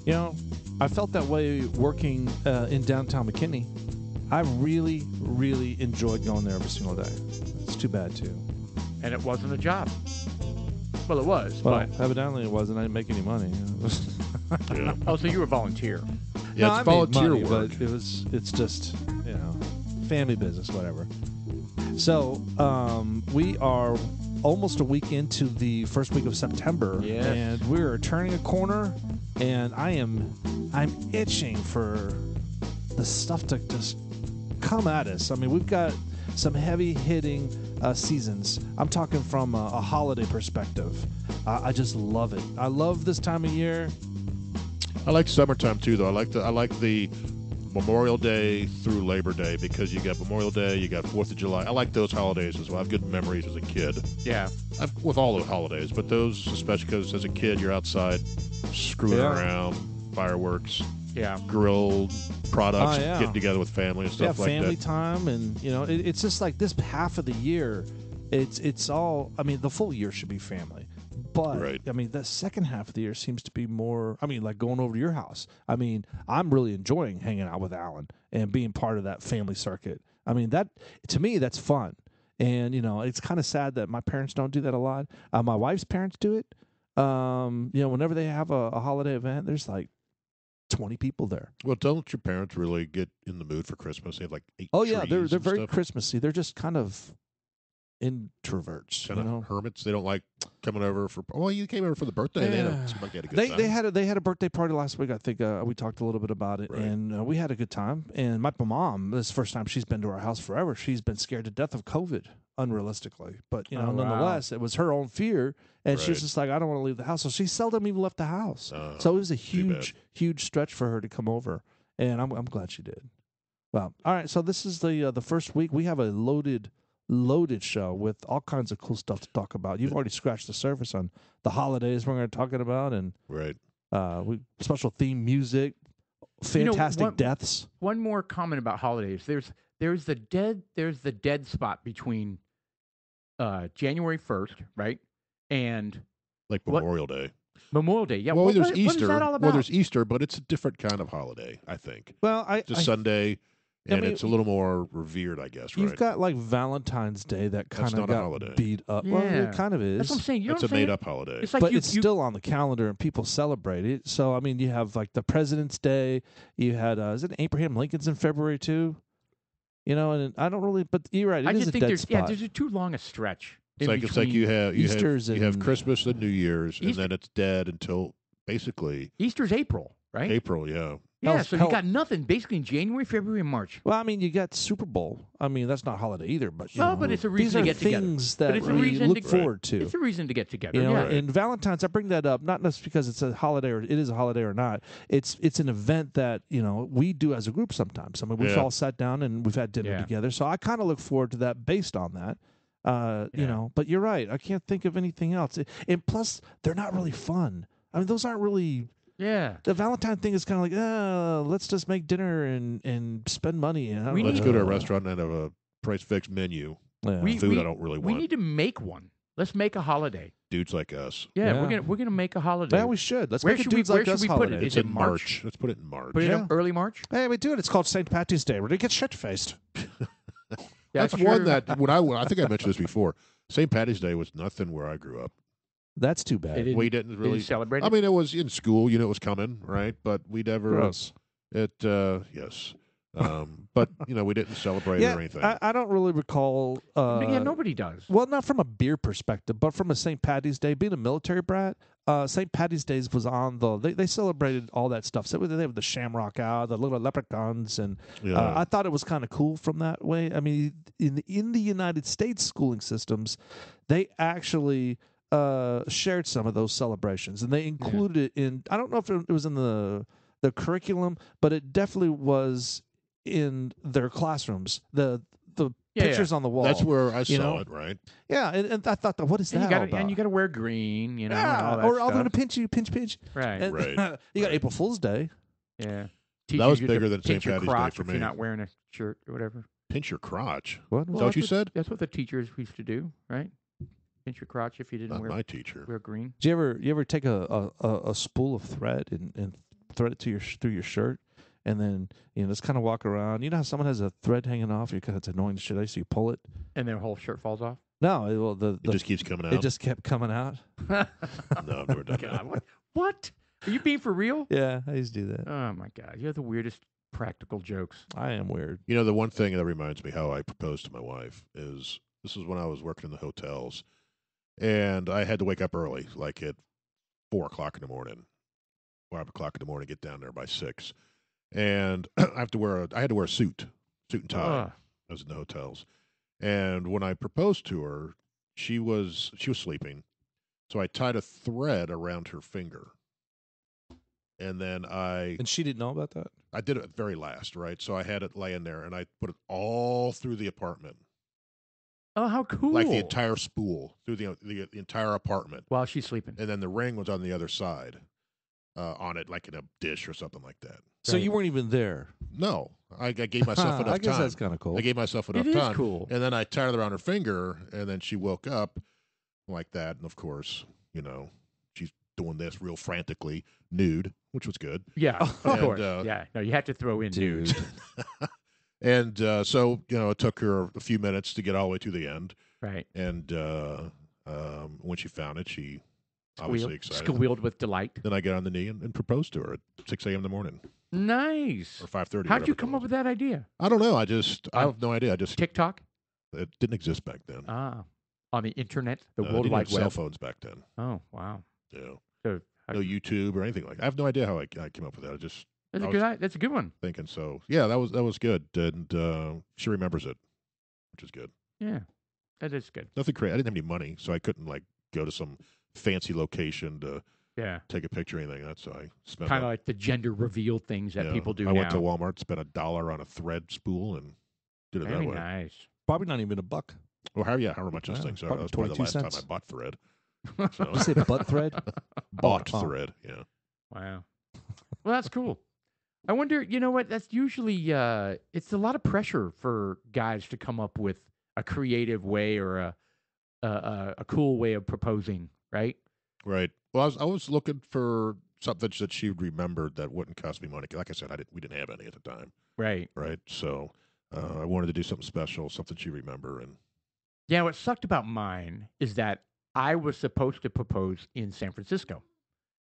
You know, I felt that way working in downtown McKinney. I really, really enjoyed going there every single day. It's too bad, too. And it wasn't a job. Well, it was, Well, but evidently it wasn't. I didn't make any money. Yeah. oh, so you were a volunteer. Yeah, No, it's I made volunteer money, work. but it's just, family business, whatever. So we are almost a week into the first week of September, Yes. and we're turning a corner, and I'm itching for the stuff to just come at us. I mean, we've got some heavy hitting seasons. I'm talking from a holiday perspective. I just love it. I love this time of year. I like summertime too, though. I like the Memorial Day through Labor Day because you got Memorial Day, you got 4th of July. I like those holidays as well. I have good memories as a kid. Yeah. With all the holidays, but those especially because as a kid you're outside screwing Yeah. around, fireworks, Yeah. grilled products, Oh, yeah. getting together with family and stuff like family that. time, and it's just like this half of the year. It's all. I mean, the full year should be family, but Right. I mean, the second half of the year seems to be more. I mean, like going over to your house. I mean, I'm really enjoying hanging out with Alan and being part of that family circuit. I mean, that to me, that's fun. And it's kind of sad that my parents don't do that a lot. My wife's parents do it. Whenever they have a holiday event, there's like 20 people there. Well, don't your parents really get in the mood for Christmas? They have like 8 Oh yeah, they're trees and very stuff. Christmassy. They're just kind of introverts. Kind of hermits. They don't like coming over for. Well, you came over for the birthday. They Yeah. seemed like they had a good They time. they had a birthday party last week. I think we talked a little bit about it, Right. and we had a good time. And my mom, this is the first time she's been to our house forever. She's been scared to death of COVID, unrealistically. But Oh, wow. nonetheless, it was her own fear, and she was Right. just like, I don't want to leave the house. So she seldom even left the house. So it was a too bad. huge stretch for her to come over, and I'm glad she did. Well, all right. So this is the first week. We have a loaded show with all kinds of cool stuff to talk about. You've already scratched the surface on the holidays we're going to talk about, and Right. we special theme music, fantastic deaths. One more comment about holidays. There's the dead spot between January 1st, right? And Like What- Memorial Day. Memorial Day. Yeah. Well, what, there's what Easter. is that all about? Well, there's Easter, but it's a different kind of holiday, I think. Well, It's a Sunday, I and mean, it's a little more revered, I guess, you've right? got like Valentine's Day that That's kind of not a got holiday. beat up. Well, Yeah. it kind of is. That's what I'm saying. You know It's what a I'm saying? made-up holiday. It's like But you, it's still on the calendar and people celebrate it. So I mean, you have like the President's Day. You had is it Abraham Lincoln's in February too? And I don't really. But you're right. It I is just a think dead there's spot. there's too long a stretch. It's like you have Easter's you have in- Christmas and New Year's, and Easter- then it's dead until basically Easter's April, right? April. Yeah. Yeah. Hell's- So hell- you got nothing basically in January, February, and March. Well, I mean, you got Super Bowl. I mean, that's not a holiday either, but Well, but it's a reason these to are get together. things But that it's a we reason look to- forward to. It's a reason to get together. Yeah. Right. And Valentine's, I bring that up not just because it's a holiday or it is a holiday or not. It's an event that we do as a group sometimes. I mean, we've Yeah. all sat down and we've had dinner Yeah. together. So I kind of look forward to that based on that. Yeah. But you're right. I can't think of anything else. And plus, they're not really fun. I mean, those aren't really. Yeah. The Valentine thing is kind of like, let's just make dinner and spend money. And I don't Let's know. go to a restaurant and have a price fixed menu. Yeah. Food I don't really We want. need to make one. Let's make a holiday. Dudes like us. Yeah, Yeah. we're gonna make a holiday. Yeah, we should. Let's Where make it should we- dudes where like should us we put it? holiday. Is It's it in March? Let's put it in March. Put it Yeah. in early March. Hey, we do it. It's called St. Patty's Day. We're gonna get shit faced. That's sure. one that I think I mentioned this before. St. Patty's Day was nothing where I grew up. That's too bad. They didn't- We didn't they really didn't celebrate. I mean, it was in school. You know, it was coming, right? But we never. Gross. Yes. But we didn't celebrate it or anything. I don't really recall. yeah, nobody does. Well, not from a beer perspective, but from a St. Patty's Day. Being a military brat, St. Patty's Days was on they celebrated all that stuff. So they have the Shamrock out, the little leprechauns, and Yeah. I thought it was kind of cool from that way. I mean, in the United States schooling systems, they actually shared some of those celebrations, and they included it in. I don't know if it was in the curriculum, but it definitely was in their classrooms. The pictures on the wall. That's where I saw know? it, right? Yeah, and I thought, what is And that you all got about? and you got to wear green, and yeah, all that or I'm stuff. going to pinch you, pinch. Right. And Right. you got April Fool's Day. Yeah. That was Teachers get to bigger than St. pinch your Patty's Day crotch for if me. you're not wearing a shirt or whatever. Pinch your crotch. What? Is that what you that's said? That's what the teachers used to do, right? Pinch your crotch if you didn't Not wear my teacher. green. Did you ever take a spool of thread and thread it to through your shirt, and then just kind of walk around. You know how someone has a thread hanging off? It's annoying shit. I used to pull it. And their whole shirt falls off. No, It just keeps coming out. it just kept coming out. No, I've never done that. God, what? Are you being for real? Yeah, I used to do that. Oh my God, you have the weirdest practical jokes. I am weird. You know, the one thing that reminds me how I proposed to my wife is this was when I was working in the hotels, and I had to wake up early, like at 4 o'clock in the morning, 5 o'clock in the morning, get down there by 6, and I had to wear a suit and tie. I was in the hotels, and when I proposed to her, she was sleeping, so I tied a thread around her finger, and then And she didn't know about that? I did it at the very last, right? So I had it laying there, and I put it all through the apartment. Oh, how cool! Like the entire spool through the entire apartment. While she's sleeping. And then the ring was on the other side, on it, like in a dish or something like that. So you weren't even there? No, I gave myself enough time. I guess that's kind of cool. I gave myself enough It time. is cool. And then I tied it around her finger, and then she woke up like that. And of course, she's doing this real frantically, nude, which was good. Yeah, of And, course. Yeah, no, you had to throw in Dude. And so, it took her a few minutes to get all the way to the end. Right. And when she found it, she obviously excited. Squealed with delight. Then I get on the knee and proposed to her at 6 a.m. in the morning Nice. or 5:30. How'd you come up with that idea? I don't know. I have no idea. TikTok? It didn't exist back then. On the internet, the They World didn't Wide have cell Web. phones back then. Oh, wow. Yeah. So, No YouTube or anything like that. I have no idea how I came up with that. that's a good one. Thinking so. Yeah, that was good. And she remembers it, which is good. Yeah, that is good. Nothing crazy. I didn't have any money, so I couldn't go to some fancy location to take a picture or anything. That's so I spent Kind of like the gender reveal things that people do I now. went to Walmart, spent $1 on a thread spool, and did it Very that way. nice. Probably not even a buck. Well, however much those Wow, things are. probably That was probably the 22 last time cents. I bought thread. Did you say butt thread? Bought Oh. thread, yeah. Wow. Well, that's cool. I wonder, you know what? That's usually it's a lot of pressure for guys to come up with a creative way or a cool way of proposing, right? Right. Well, I was looking for something that she remembered that wouldn't cost me money. Like I said, we didn't have any at the time, Right. right? So I wanted to do something special, something she remember, and Yeah, what sucked about mine is that I was supposed to propose in San Francisco.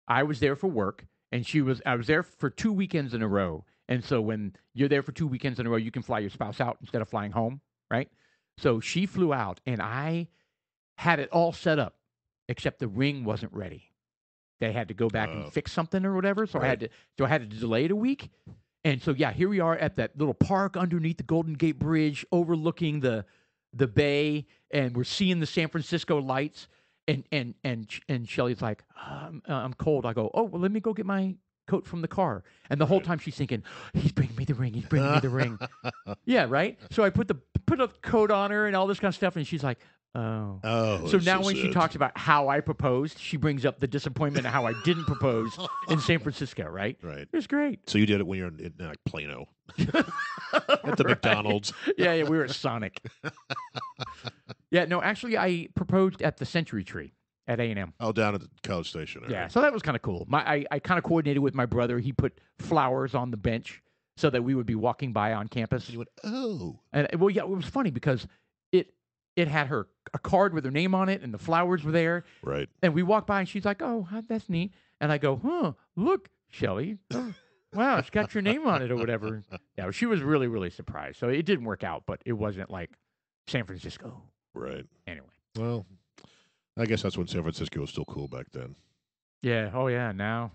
I was there for work, and I was there for 2 weekends in a row. And so when you're there for 2 weekends in a row, you can fly your spouse out instead of flying home, right? So she flew out, and I had it all set up, except the ring wasn't ready. They had to go back and fix something or whatever. So I had to delay it a week. And so here we are at that little park underneath the Golden Gate Bridge, overlooking the bay, and we're seeing the San Francisco lights. And Shelly's like, I'm cold. I go, oh, well, let me go get my coat from the car. And the whole time she's thinking, he's bringing me the ring. He's bringing me the ring. Yeah, right? So I put a coat on her and all this kind of stuff. And she's like, oh. So now when she talks about how I proposed, she brings up the disappointment of how I didn't propose in San Francisco, right? right. It was great. So you did it when you're in like Plano at the McDonald's. Yeah, we were at Sonic. Yeah, no, actually, I proposed at the Century Tree at A&M. Oh, down at the College Station. Yeah, Right. so that was kind of cool. I kind of coordinated with my brother. He put flowers on the bench so that we would be walking by on campus. And you went, oh. And well, yeah, it was funny because it had a card with her name on it, and the flowers were there. Right. And we walked by, and she's like, "Oh, that's neat." And I go, look, Shelly. Oh, wow, it's got your name on it or whatever. Yeah, she was really, really surprised. So it didn't work out, but it wasn't like San Francisco. Right. Anyway. Well, I guess that's when San Francisco was still cool back then. Yeah. Oh, yeah. Now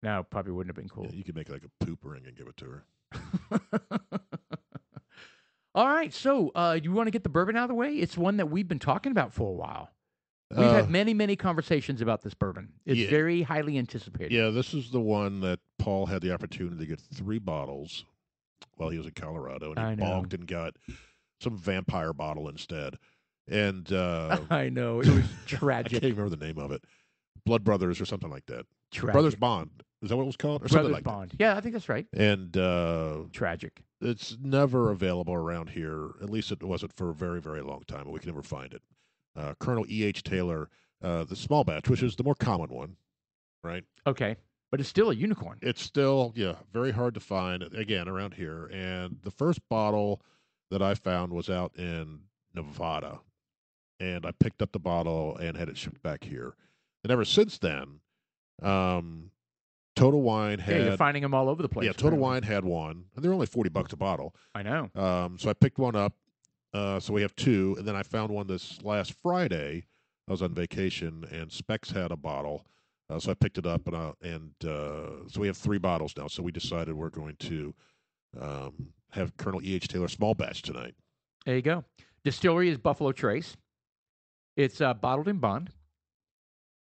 it probably wouldn't have been cool. Yeah, you could make like a poop ring and give it to her. All right. So you want to get the bourbon out of the way? It's one that we've been talking about for a while. We've had many, many conversations about this bourbon. It's very highly anticipated. Yeah, this is the one that Paul had the opportunity to get 3 bottles while he was in Colorado, and he balked and got some vampire bottle instead. And I know. It was I tragic. can't remember the name of it. Blood Brothers or something like that. Tragic. Brothers Bond. Is that what it was called? Or something Brothers like Bond. Yeah, I think that's right. that. And Tragic. it's never available around here. At least it wasn't for a very, very long time, but we can never find it. Colonel E.H. Taylor, the small batch, which is the more common one, right? Okay. but it's still a unicorn. It's still, very hard to find, again, around here. And the first bottle that I found was out in Nevada. And I picked up the bottle and had it shipped back here. And ever since then, Total Wine had. Yeah, you're finding them all over the place. Yeah, Total apparently. Wine had one, and they're only $40 a bottle. I know. So I picked one up. So we have two, and then I found one this last Friday. I was on vacation, and Specs had a bottle, so I picked it up, and so we have 3 bottles now. So we decided we're going to have Colonel E.H. Taylor small batch tonight. There you go. Distillery is Buffalo Trace. It's bottled in bond.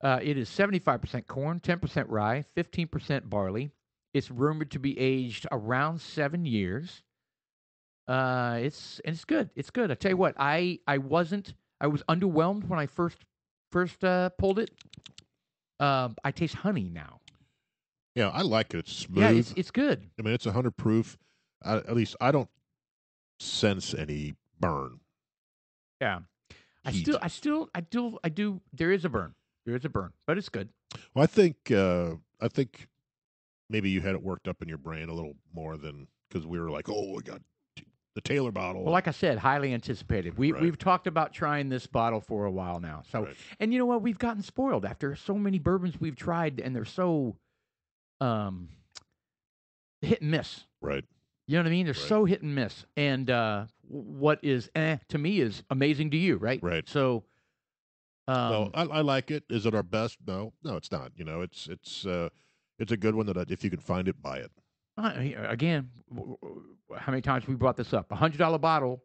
It is 75% corn, 10% rye, 15% barley. It's rumored to be aged around 7 years. It's good. It's good. I tell you what, I was underwhelmed when I first pulled it. I taste honey now. Yeah, I like it. It's smooth. Yeah, it's good. I mean, it's 100 proof. At least I don't sense any burn. Yeah. Heat. I do. There is a burn. There is a burn, but it's good. Well, I think maybe you had it worked up in your brain a little more than because we were like, oh, we got the Taylor bottle. Well, like I said, highly anticipated. We've talked about trying this bottle for a while now. So, and you know what? We've gotten spoiled after so many bourbons we've tried, and they're so hit and miss. Right. You know what I mean? They're so hit and miss. And what is to me is amazing to you, right? Right. So, well, I like it. Is it our best? No, it's not. You know, it's a good one that if you can find it, buy it. Again, how many times we brought this up? $100 bottle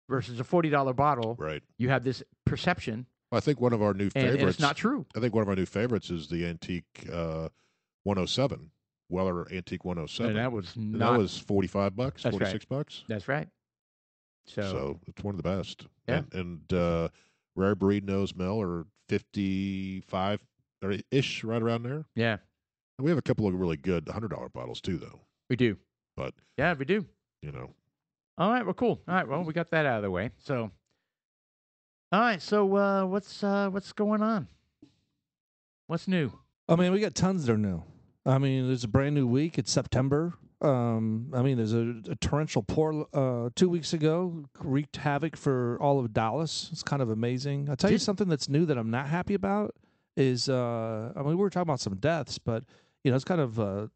versus a $40 bottle. Right. You have this perception. Well, I think one of our new favorites. And it's not true. I think one of our new favorites is the Antique 107. Weller Antique 107. And that was $45, $46. That's right. So it's one of the best. Yeah. And Rare Breed Nose Mill are 55 or ish, right around there. Yeah. And we have a couple of really good $100 bottles too, though. We do. But yeah, we do. You know. All right. Well, cool. All right. Well, we got that out of the way. So. All right. So what's going on? What's new? I mean, we got tons that are new. I mean, there's a brand new week. It's September. I mean, there's a torrential pour 2 weeks ago, wreaked havoc for all of Dallas. It's kind of amazing. I'll tell you something that's new that I'm not happy about is, I mean, we were talking about some deaths, but, you know, it's kind of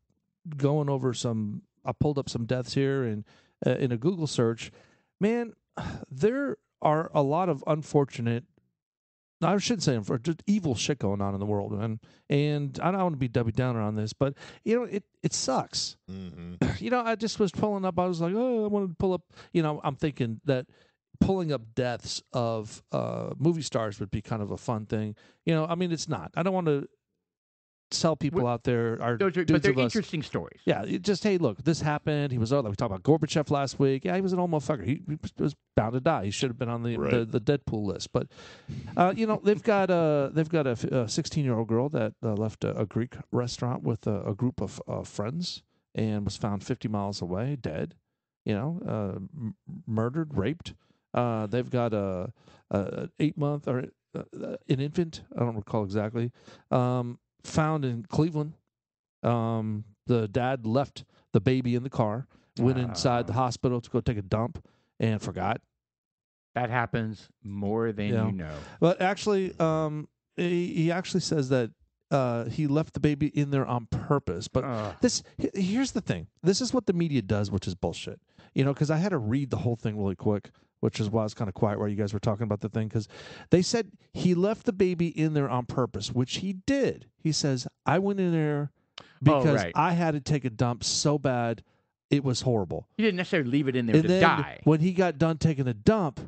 going over some, I pulled up some deaths here and in a Google search. Man, there are a lot of unfortunate, I shouldn't say just evil shit going on in the world, man. And I don't want to be Debbie Downer on this, but you know, it sucks. Mm-hmm. You know, I just was pulling up. I was like, oh, I wanted to pull up. You know, I'm thinking that pulling up deaths of movie stars would be kind of a fun thing. You know, I mean, it's not. I don't want to tell people out there but they're interesting stories. Yeah, just hey, look, this happened. He was we talked about Gorbachev last week. Yeah, he was an old motherfucker. He was bound to die. He should have been on the Deadpool list. But you know, they've got a 16-year-old girl that left a Greek restaurant with a group of friends and was found 50 miles away, dead. You know, murdered, raped. They've got a 8-month or an infant. I don't recall exactly. Found in Cleveland. The dad left the baby in the car, went inside the hospital to go take a dump, and forgot. That happens more than you know. But actually, he actually says that he left the baby in there on purpose. But here's the thing. This is what the media does, which is bullshit. You know, because I had to read the whole thing really quick, which is why I was kind of quiet while you guys were talking about the thing, because they said he left the baby in there on purpose, which he did. He says, I went in there because I had to take a dump so bad, it was horrible. He didn't necessarily leave it in there and to then die. When he got done taking the dump,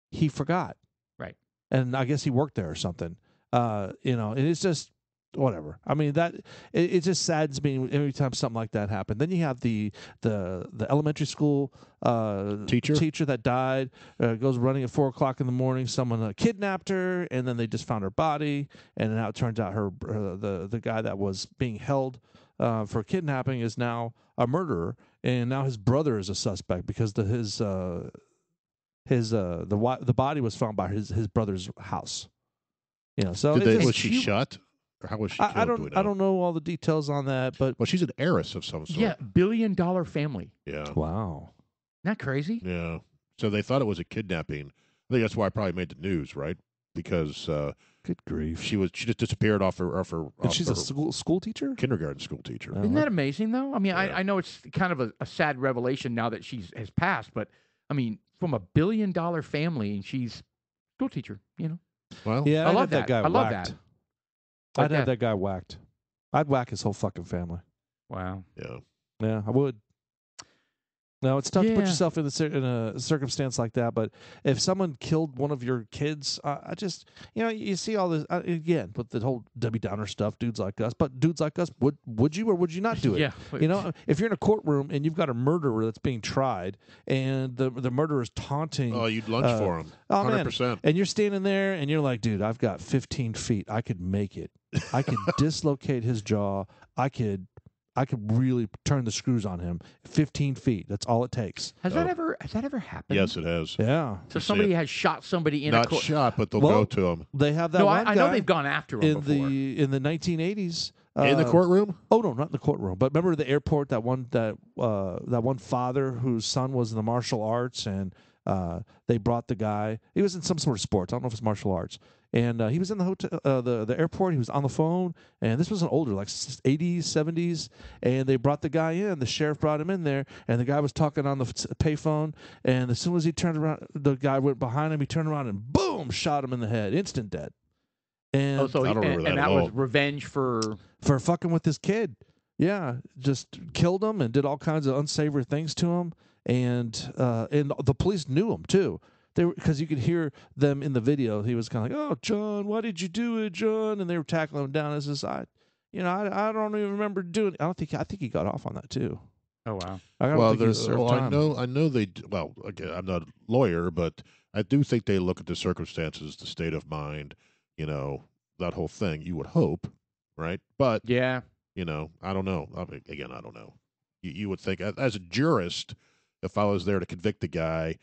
he forgot. Right. And I guess he worked there or something. You know, and it's just whatever. I mean, that it just saddens me every time something like that happened. Then you have the elementary school teacher that died, goes running at 4:00 in the morning. Someone kidnapped her, and then they just found her body. And now it turns out the guy that was being held for kidnapping is now a murderer, and now his brother is a suspect because the body was found by his brother's house. You know, so was she shot? How was she killed? I Do we don't know? I don't know all the details on that, but Well, she's an heiress of some sort. Yeah, $1 billion family. Yeah. wow. Isn't that crazy? Yeah. So they thought it was a kidnapping. I think that's why it probably made the news, right? Because Good grief. she just disappeared off her And she's a her school teacher? kindergarten school teacher. Oh. Isn't that amazing, though? I mean, Yeah. I know it's kind of a sad revelation now that has passed, but I mean, from $1 billion family, and she's school teacher. Well, Yeah, I I'd love have that that. guy I love whacked. that. I'd Like have that guy whacked. I'd whack his whole fucking family. Wow. yeah. Yeah, I would. No, it's tough to put Yeah. yourself in a circumstance like that. But if someone killed one of your kids, I just, you see all this again with the whole Debbie Downer stuff. Dudes like us, but dudes like us, would you or would you not do it? Yeah. If you're in a courtroom and you've got a murderer that's being tried, and the murderer is taunting, Oh, you'd lunch for him. oh, man. 100%. and you're standing there and you're like, dude, I've got 15 feet. I could make it. I could dislocate his jaw. I could really turn the screws on him. 15 feet. That's all it takes. Has that ever happened? Yes, it has. Yeah. So You see somebody it. has shot somebody in a Not court. shot, but they'll Well, go to him. They have that No, one I know guy they've gone after him in before. the 1980s. In the courtroom? Oh no, not in the courtroom. But remember the airport, that one father whose son was in the martial arts, and they brought the guy. He was in some sort of sports. I don't know if it's martial arts. And he was in the hotel, the airport. He was on the phone, and this was an older, like 80s, 70s. And they brought the guy in. The sheriff brought him in there, and the guy was talking on the payphone. And as soon as he turned around, the guy went behind him. He turned around and boom, shot him in the head, instant dead. And Oh, so I don't remember that at was all. revenge for. for fucking with this kid. Yeah, just killed him and did all kinds of unsavory things to him. And the police knew him too. Because you could hear them in the video. He was kind of like, "Oh, John, why did you do it, John?" And they were tackling him down. As his I don't even remember doing. I think he got off on that too. Oh wow. I don't Well, think he served I time. know they. Well, again, I'm not a lawyer, but I do think they look at the circumstances, the state of mind, that whole thing. You would hope, right? But Yeah. I don't know. Again, I don't know. You would think, as a jurist, if I was there to convict the guy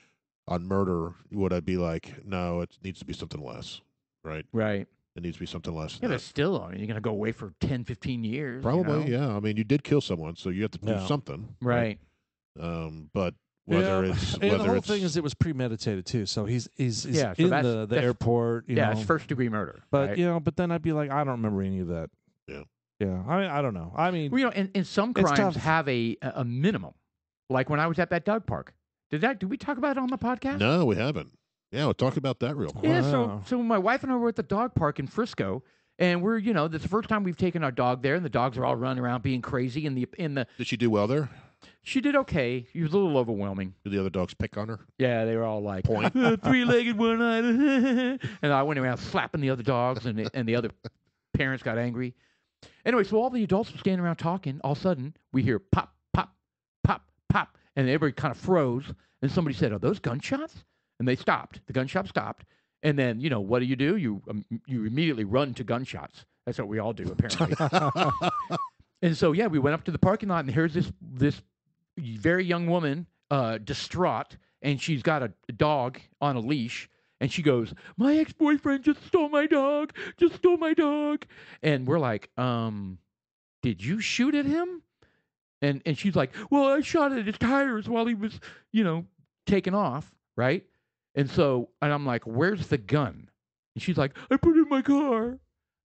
on murder, would I be like, no, it needs to be something less, right? Right. It needs to be something less. Yeah, Than but that. still, I mean, you're gonna go away for 10, 15 years. Probably, you know? yeah. I mean, you did kill someone, so you have to do Yeah. something, Right. But whether it's and the whether whole it's thing is it was premeditated too. So he's Yeah, so in that's- the airport. Yeah, know. it's first degree murder. But right? but then I'd be like, I don't remember any of that. Yeah. Yeah. I mean, I don't know. I mean, Well, and some It's crimes tough. have a minimum. Like when I was at that dog park. Did we talk about it on the podcast? no, we haven't. Yeah, we'll talk about that real quick. Yeah, Wow. so my wife and I were at the dog park in Frisco, and we're this is the first time we've taken our dog there, and the dogs are all running around being crazy. In the Did she do well there? she did okay. She was a little overwhelming. Did the other dogs pick on her? Yeah, they were all like Point. three-legged, one-eyed, and I went around slapping the other dogs, and the other parents got angry. Anyway, so all the adults were standing around talking. All of a sudden, we hear pop, pop, pop, pop, and everybody kind of froze. And somebody said, "Are those gunshots?" And they stopped. The gunshot stopped. And then, what do? You immediately run to gunshots. That's what we all do, apparently. And so, yeah, we went up to the parking lot, and here's this very young woman, distraught, and she's got a dog on a leash. And she goes, "My ex-boyfriend just stole my dog. Just stole my dog." And we're like, "Did you shoot at him?" And she's like, "Well, I shot at his tires while he was, taking off, right?" And I'm like, "Where's the gun?" And she's like, "I put it in my car." And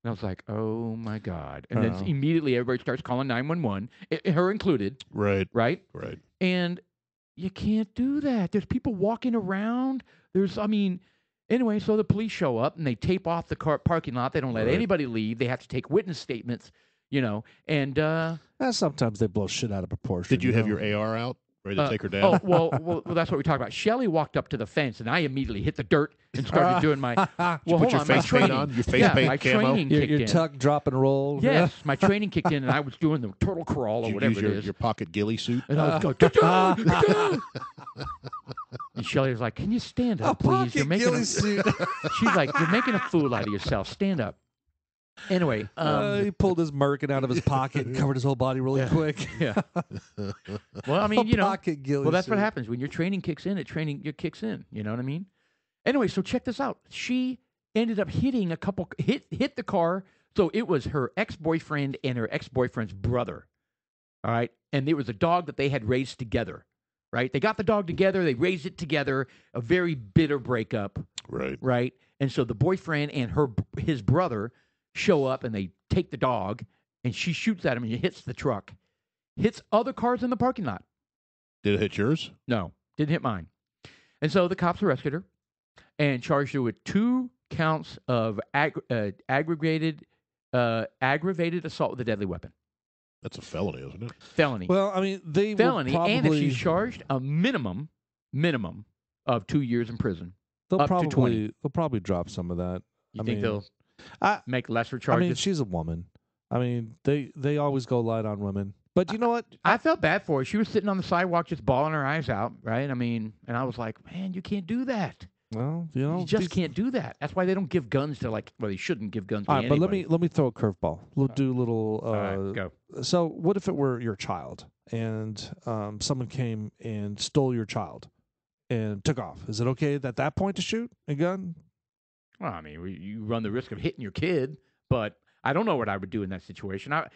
I was like, "Oh my God!" And then Uh-oh. immediately everybody starts calling 911, her included, Right, right? right. And you can't do that. There's people walking around. Anyway, so the police show up and they tape off the parking lot. They don't let Right. anybody leave. They have to take witness statements, and sometimes they blow shit out of proportion. Did you have know? your AR out, ready to take her down? Oh, well, that's what we talked about. Shelley walked up to the fence, and I immediately hit the dirt and started doing my. Did Well, you hold put your on, my face paint training. on? Your face Yeah, paint my camo? training your kicked in. tuck, drop, and roll. Yes, my training kicked in, and I was doing the turtle crawl or Did you whatever use it is. your pocket ghillie suit? And I was going, "Ta-da, ta-da." And Shelley was like, "Can you stand up, please? You're making a-" She's like, "You're making a fool out of yourself. Stand up." Anyway, he pulled his merkin out of his pocket and covered his whole body really quick. yeah. Well, I mean, Pocket ghillie well, that's what suit. happens when your training kicks in. It kicks in. You know what I mean? Anyway, so check this out. She ended up hitting hit the car So it was her ex-boyfriend and her ex-boyfriend's brother. All right. And it was a dog that they had raised together. Right. They got the dog together. They raised it together. A very bitter breakup. Right. Right. And so the boyfriend and his brother show up and they take the dog and she shoots at him and he hits the truck, hits other cars in the parking lot. Did it hit yours? No, didn't hit mine. And so the cops arrested her and charged her with 2 counts of aggravated assault with a deadly weapon. That's a felony, isn't it? Felony. Well, I mean, they Felony. will probably, And if she's charged, a minimum of 2 years in prison. they'll up to 20. probably drop some of that. You I think mean, they'll I- make lesser charges? I mean, she's a woman. I mean, they always go light on women. But you know what? I felt bad for her. She was sitting on the sidewalk just bawling her eyes out, right? I mean, and I was like, man, you can't do that. Well, you know, You just these- can't do that. That's why they don't give guns to they shouldn't give guns to All right, but anybody. let me throw a curveball. We'll do a little. All right, go. So, what if it were your child and someone came and stole your child and took off? Is it okay at that point to shoot a gun? Well, I mean, you run the risk of hitting your kid, but I don't know what I would do in that situation. I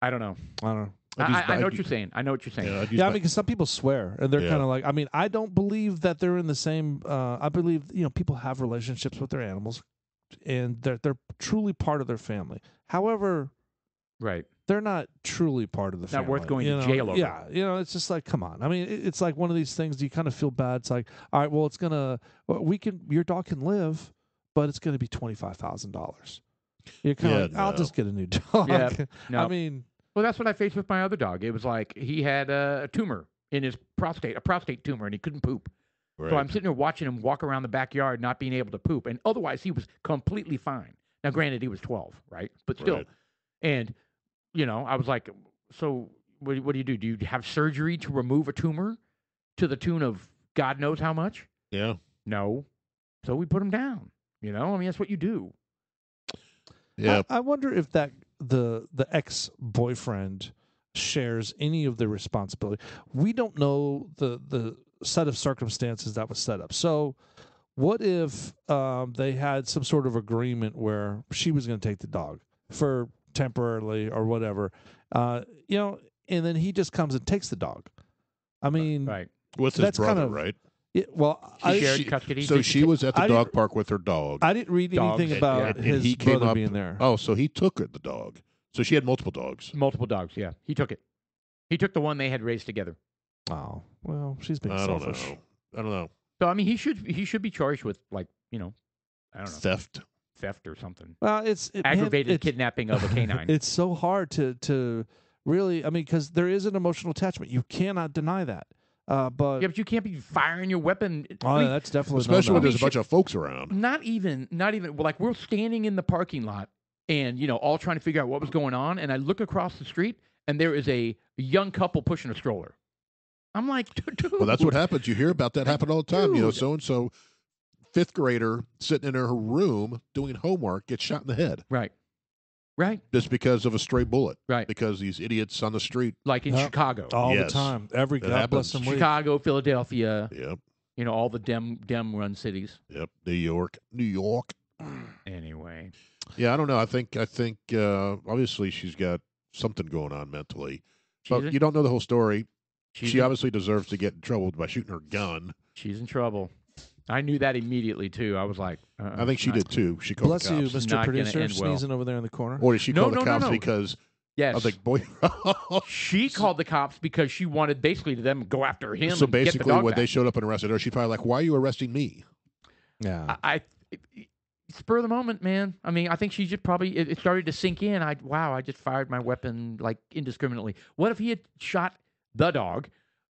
don't know. I don't know. I know what you're saying. I know what you're saying. Yeah, I'd use Yeah, I my- mean, because some people swear, and they're Yeah. kind of like. I mean, I don't believe that they're in the same. I believe people have relationships with their animals, and they're truly part of their family. However, Right. they're not truly part of the family. Not worth going you to know? jail over. Yeah, it's just like, come on. I mean, it's like one of these things. You kind of feel bad. It's like, all right, well, your dog can live, but it's going to be $25,000. You're kind of Yeah, like, I'll no. just get a new dog. Yeah, no. I mean, Well, that's what I faced with my other dog. It was like he had a tumor in his prostate, a prostate tumor, and he couldn't poop. Right. So I'm sitting there watching him walk around the backyard, not being able to poop, and otherwise he was completely fine. Now, granted, he was 12, right? But still, Right. and I was like, so what do you do? Do you have surgery to remove a tumor to the tune of God knows how much? Yeah. No. So we put him down. I mean, that's what you do. Yeah. I wonder if that the ex-boyfriend shares any of the responsibility. We don't know the set of circumstances that was set up. So what if they had some sort of agreement where she was going to take the dog for temporarily or whatever, and then he just comes and takes the dog. I mean, Right. With his that's brother, kind of- right? She shared custody. So Did she you was at the I dog didn't- park with her dog. I didn't read Dogs, anything about yeah. And his he came brother up- being there. Oh, so he took the dog. So she had multiple dogs. multiple dogs, yeah. He took it. He took the one they had raised together. Oh, well, she's being I don't selfish. know. I don't know. So I mean, he should be charged with I don't know, Theft. theft or something. Well, Aggravated kidnapping of a canine. It's so hard to really. I mean, because there is an emotional attachment. You cannot deny that. But Yeah, but you can't be firing your weapon. oh, I mean, that's definitely Especially when no-no. there's a bunch of folks around. not even like we're standing in the parking lot and all trying to figure out what was going on, and I look across the street and there is a young couple pushing a stroller. I'm like, dude. Well, that's what happens. You hear about that happen all the time. Dude. So and so, 5th grader sitting in her room doing homework gets shot in the head Right, just because of a stray bullet. right. Because these idiots on the street. Like in Yeah. Chicago, all Yes. the time. Every That God bless happens. them. week. Chicago, Philadelphia. Yep. All the dem run cities. Yep. New York. Anyway, Yeah, I don't know. I think obviously she's got something going on mentally, but she's you don't know the whole story. she's She in- obviously deserves to get in trouble by shooting her gun. she's in trouble. I knew that immediately too. I was like, I think she did too. She called Bless the you, cops. Mr. Not gonna Producer, end well. sneezing over there in the corner. Or did she No, call the no, no, cops no. because yes. I was like, boy. She called the cops because she wanted basically them to go after him. So and get the basically, dog when they back. showed up and arrested her, she's probably like, "Why are you arresting me?" Yeah. I spur of the moment, man. I mean, I think she just probably it started to sink in. I just fired my weapon like indiscriminately. What if he had shot the dog,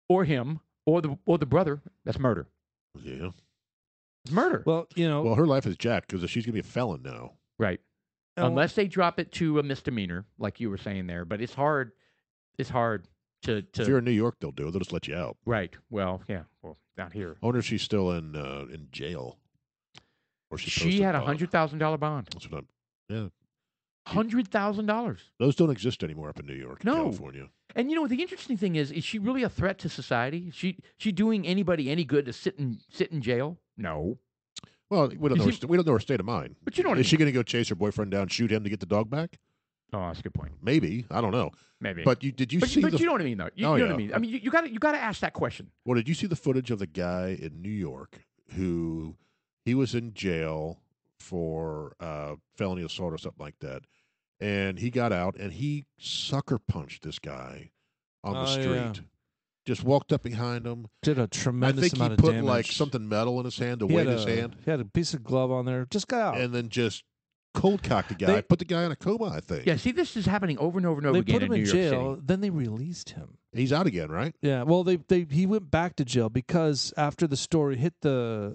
or him, or the brother? That's murder. Yeah. It's murder, Well, Well, her life is jacked because she's gonna be a felon now. right? Unless they drop it to a misdemeanor, like you were saying there. But it's hard. It's hard to If you're in New York, they'll do it. They'll just let you out. right. Well, yeah. Well, not here. I wonder if she's still in jail, or She had a $100,000 bond. That's what I'm. $100,000. Those don't exist anymore up in New York, and No. California. And the interesting thing is she really a threat to society? Is she doing anybody any good to sit in jail? No. Well, we don't know her state of mind. But you know what I Is she mean. going to go chase her boyfriend down, shoot him to get the dog back? Oh, that's a good point. Maybe. I don't know. Maybe. But did you see but the? you know what I mean, though. You Oh, know yeah. what I mean. I mean, you got to ask that question. Well, did you see the footage of the guy in New York who he was in jail for felony assault or something like that, and he got out and he sucker punched this guy on the street. Yeah. Just walked up behind him. Did a I tremendous think he amount of put damage. like something metal in his hand to He weight had his hand, He had a piece of glove on there. Just got out. and then just cold cocked the guy. They- Put the guy in a coma. I think. Yeah, see, this is happening over and over and over They again put him in in New York jail. City. Then they released him. He's out again, right? Yeah. Well, he went back to jail because after the story hit the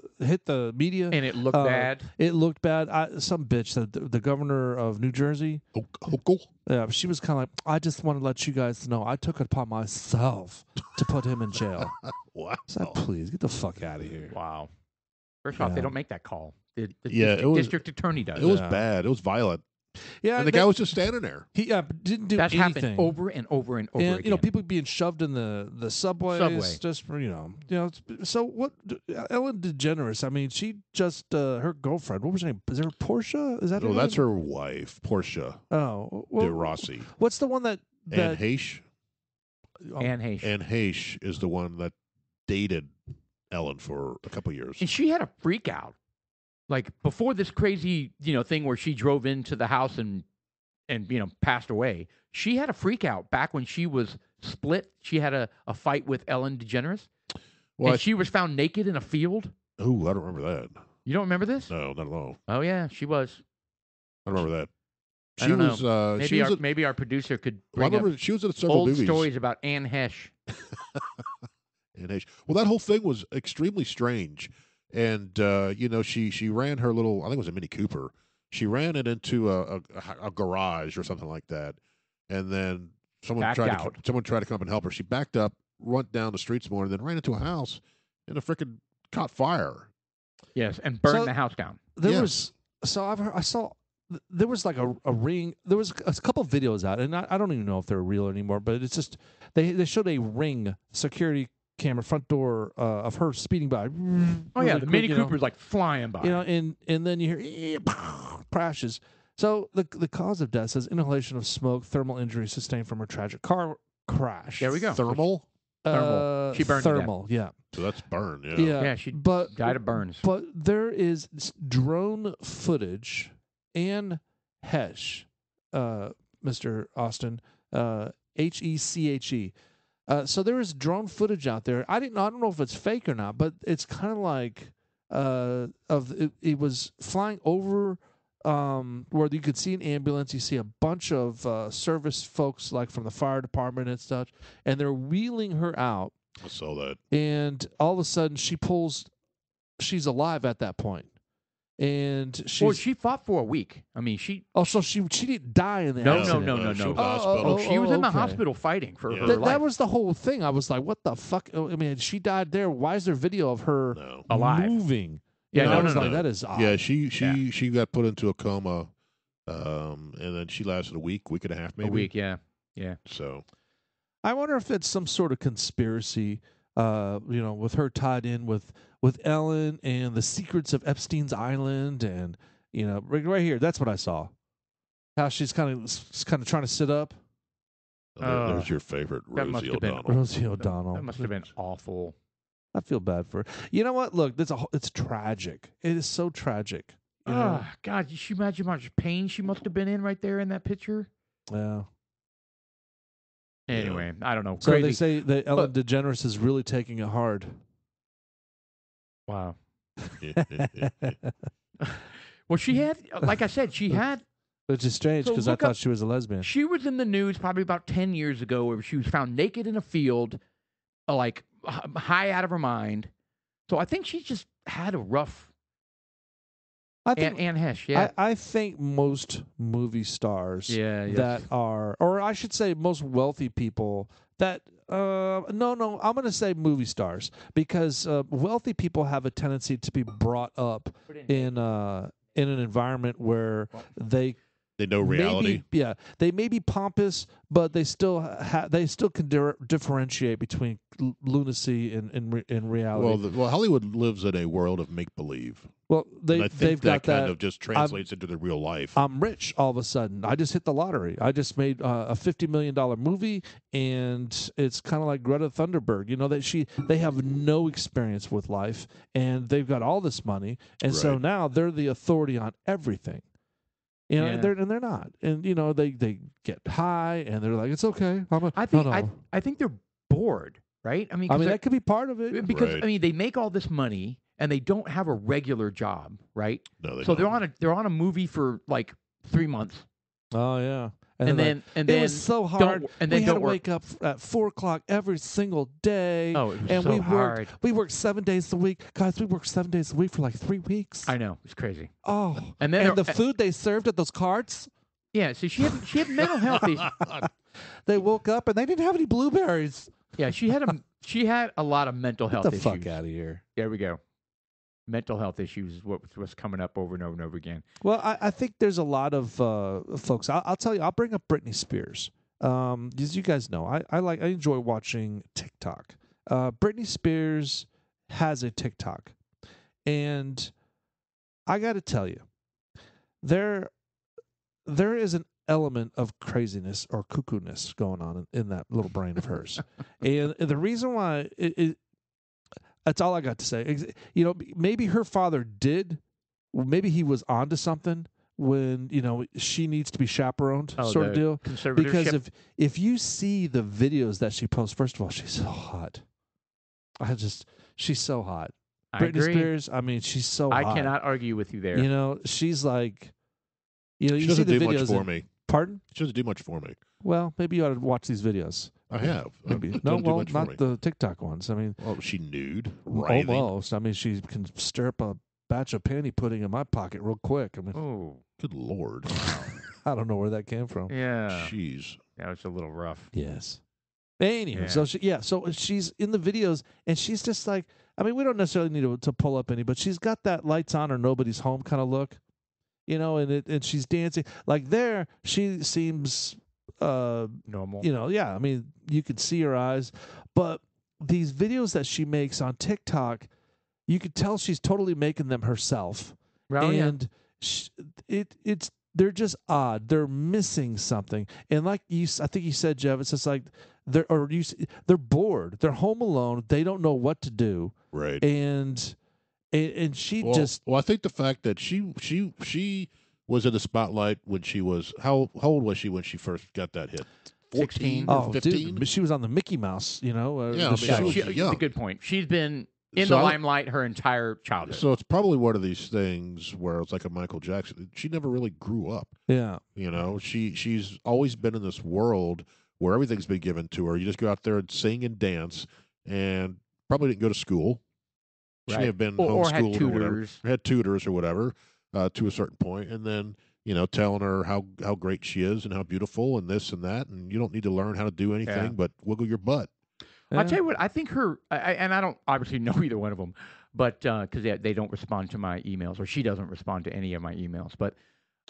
media, And it looked bad. It looked bad. Some bitch, the governor of New Jersey. Hochul. Yeah, she was kind of like, I just want to let you guys know I took it upon myself to put him in jail. Wow. So please get the fuck out of here. Wow. First off, Yeah. they don't make that call. The Yeah, it was- district attorney does. It was Yeah. bad. It was violent. Yeah, And the guy was just standing there. he didn't do That's anything. happened over and over and over And again. you know, people being shoved in the subways Subway. just for so what? Ellen DeGeneres. I mean, she just her girlfriend. What was her name? Is there Portia? Is that? Oh, her that's name? her wife, Portia Oh, de Rossi. what's the one that Anne Heche. Anne Heche. Anne Heche is the one that dated Ellen for a couple years. And she had a freak out. Like before this crazy, thing where she drove into the house and passed away. She had a freak out back when she was split. She had a fight with Ellen DeGeneres. Well, and she was found naked in a field. oh, I don't remember that. You don't remember this? No, not at all. Oh yeah, she was. I don't remember that. I She don't know. was. Maybe she was. maybe our producer could Well, I bring up remember she was in several old movies. stories about Anne Heche. Anne Heche. Well, that whole thing was extremely strange, and she ran her little. I think it was a Mini Cooper. She ran it into a garage or something like that, and then someone Backed tried out. to come up and help her. She backed up, went down the street some more, and then ran into a house, and it freaking caught fire. Yes, and burned So- the house down. there Yes. was. So I saw. There was like a ring. There was a couple videos out, and I don't even know if they're real anymore. But it's just they showed a ring security camera front door of her speeding by. Oh yeah, the Mini you know. Cooper's like flying by. And then you hear crashes. So the cause of death says inhalation of smoke, thermal injury sustained from a tragic car crash. There we go. Thermal. Thermal. She burned to death. thermal. Yeah, So that's burn. Yeah. Yeah, she but died of burns. But there is drone footage. Anne Heche, Mr. Austin, Heche. So there is drone footage out there. I don't know if it's fake or not, but it's kind of like it was flying over where you could see an ambulance. You see a bunch of service folks like from the fire department and such, and they're wheeling her out. I saw that. And all of a sudden, she's alive at that point. And Well, she fought for a week. I mean, she. Oh, so she didn't die in the No, accident. no. She was in the Oh, hospital. oh, She was in the okay. hospital fighting for Yeah. her That life. was the whole thing. I was like, what the fuck? I mean, she died there. Why is there video of her No. alive. moving? Yeah, You know, no, I was no, like, no. that is odd. Yeah, she got put into a coma, and then she lasted a week and a half, maybe. A week, yeah. So I wonder if it's some sort of conspiracy, with her tied in with Ellen and the secrets of Epstein's Island, and right here. That's what I saw. How she's kind of trying to sit up. there's your favorite that must Rosie have been- O'Donnell. Rosie O'Donnell. That must have been awful. I feel bad for her. You know what? Look, it's tragic. It is so tragic. You know? Oh, God, you should imagine how much pain she must have been in right there in that picture. Yeah. Anyway, I don't know. So Crazy. they say that Ellen DeGeneres is really taking it hard. Wow. Well, she had, like I said, Which is strange So because I look thought up- she was a lesbian. she was in the news probably about 10 years ago where she was found naked in a field, like high out of her mind. So I think she just had a rough. I think Anne Heche, yeah. I think most movie stars Yeah, yes. that are, or I should say, most wealthy people that. No, I'm going to say movie stars because wealthy people have a tendency to be brought up in an environment where they They know reality. they may be pompous, but they still can differentiate between lunacy and reality. Well, Hollywood lives in a world of make believe. Well, And I think they've got kind that. of just translates into the real life. I'm rich all of a sudden. I just hit the lottery. I just made a $50 million movie, and it's kind of like Greta Thunberg. You know that they have no experience with life, and they've got all this money, and so Right. now they're the authority on everything. You know, Yeah. they're not, and you know they get high, and they're like, it's okay. I think no. I think they're bored, right? I mean, 'cause that could be part of it. because Right. I mean they make all this money and they don't have a regular job, right? No, they So don't. they're on a movie for like 3 months, Oh yeah, and they're like, then it was so hard. and then we had don't to work. wake up at 4:00 every single day. Oh, it was and so hard. We worked 7 days a week, guys. We worked 7 days a week for like 3 weeks. I know it's crazy. Oh, And then the food they served at those carts. yeah, so she had mental health issues. They woke up and they didn't have any blueberries. Yeah, she had a lot of mental health Get the issues. fuck out of here. There we go. Mental health issues is what was coming up over and over and over again. Well, I think there's a lot of folks. I'll tell you. I'll bring up Britney Spears. As you guys know, I enjoy watching TikTok. Britney Spears has a TikTok, and I got to tell you, there is an element of craziness or cuckoo-ness going on in that little brain of hers, and the reason why that's all I got to say. You know, maybe her father did. Maybe he was onto something when she needs to be chaperoned, sort of deal. Because if you see the videos that she posts, first of all, she's so hot. She's so hot. I Britney agree. Spears. I mean, she's so hot. I cannot argue with you there. You know, she's like, you She see doesn't the do videos. much for me. Pardon? She doesn't do much for me. Well, maybe you ought to watch these videos. I have. Maybe It no, doesn't do well, much for me. not the TikTok ones. I mean, Oh, she nude, writhing. almost. I mean, she can stir up a batch of panty pudding in my pocket real quick. I mean, Oh, Good Lord. I don't know where that came from. yeah. Jeez. That was a little rough. Yes. Anyway, Yeah. so she's in the videos, and she's just like, I mean, we don't necessarily need to pull up any, but she's got that lights on or nobody's home kind of look, and she's dancing like there. She seems, Normal. I mean, you could see her eyes, but these videos that she makes on TikTok, you could tell she's totally making them herself, Oh, yeah. and they're just odd. They're missing something, and like I think you said, Jeff, it's just like they're bored. They're home alone. They don't know what to do, Right. and she Well, just I think the fact that she was in the spotlight when she was how old was she when she first got that hit? 16. 14 or 15? dude, but she was on the Mickey Mouse, Yeah, the I mean, show. she was young. It's a good point. She's been in So the I- limelight her entire childhood. So it's probably one of these things where it's like a Michael Jackson. She never really grew up. Yeah. She's always been in this world where everything's been given to her. You just go out there and sing and dance, and probably didn't go to school. She may Right. have been Or had homeschooled or whatever. tutors. Had tutors or whatever to a certain point, and then telling her how great she is and how beautiful and this and that, and you don't need to learn how to do anything Yeah. but wiggle your butt. I'll tell you what, I think her, and I don't obviously know either one of them, but because they don't respond to my emails, or she doesn't respond to any of my emails. But,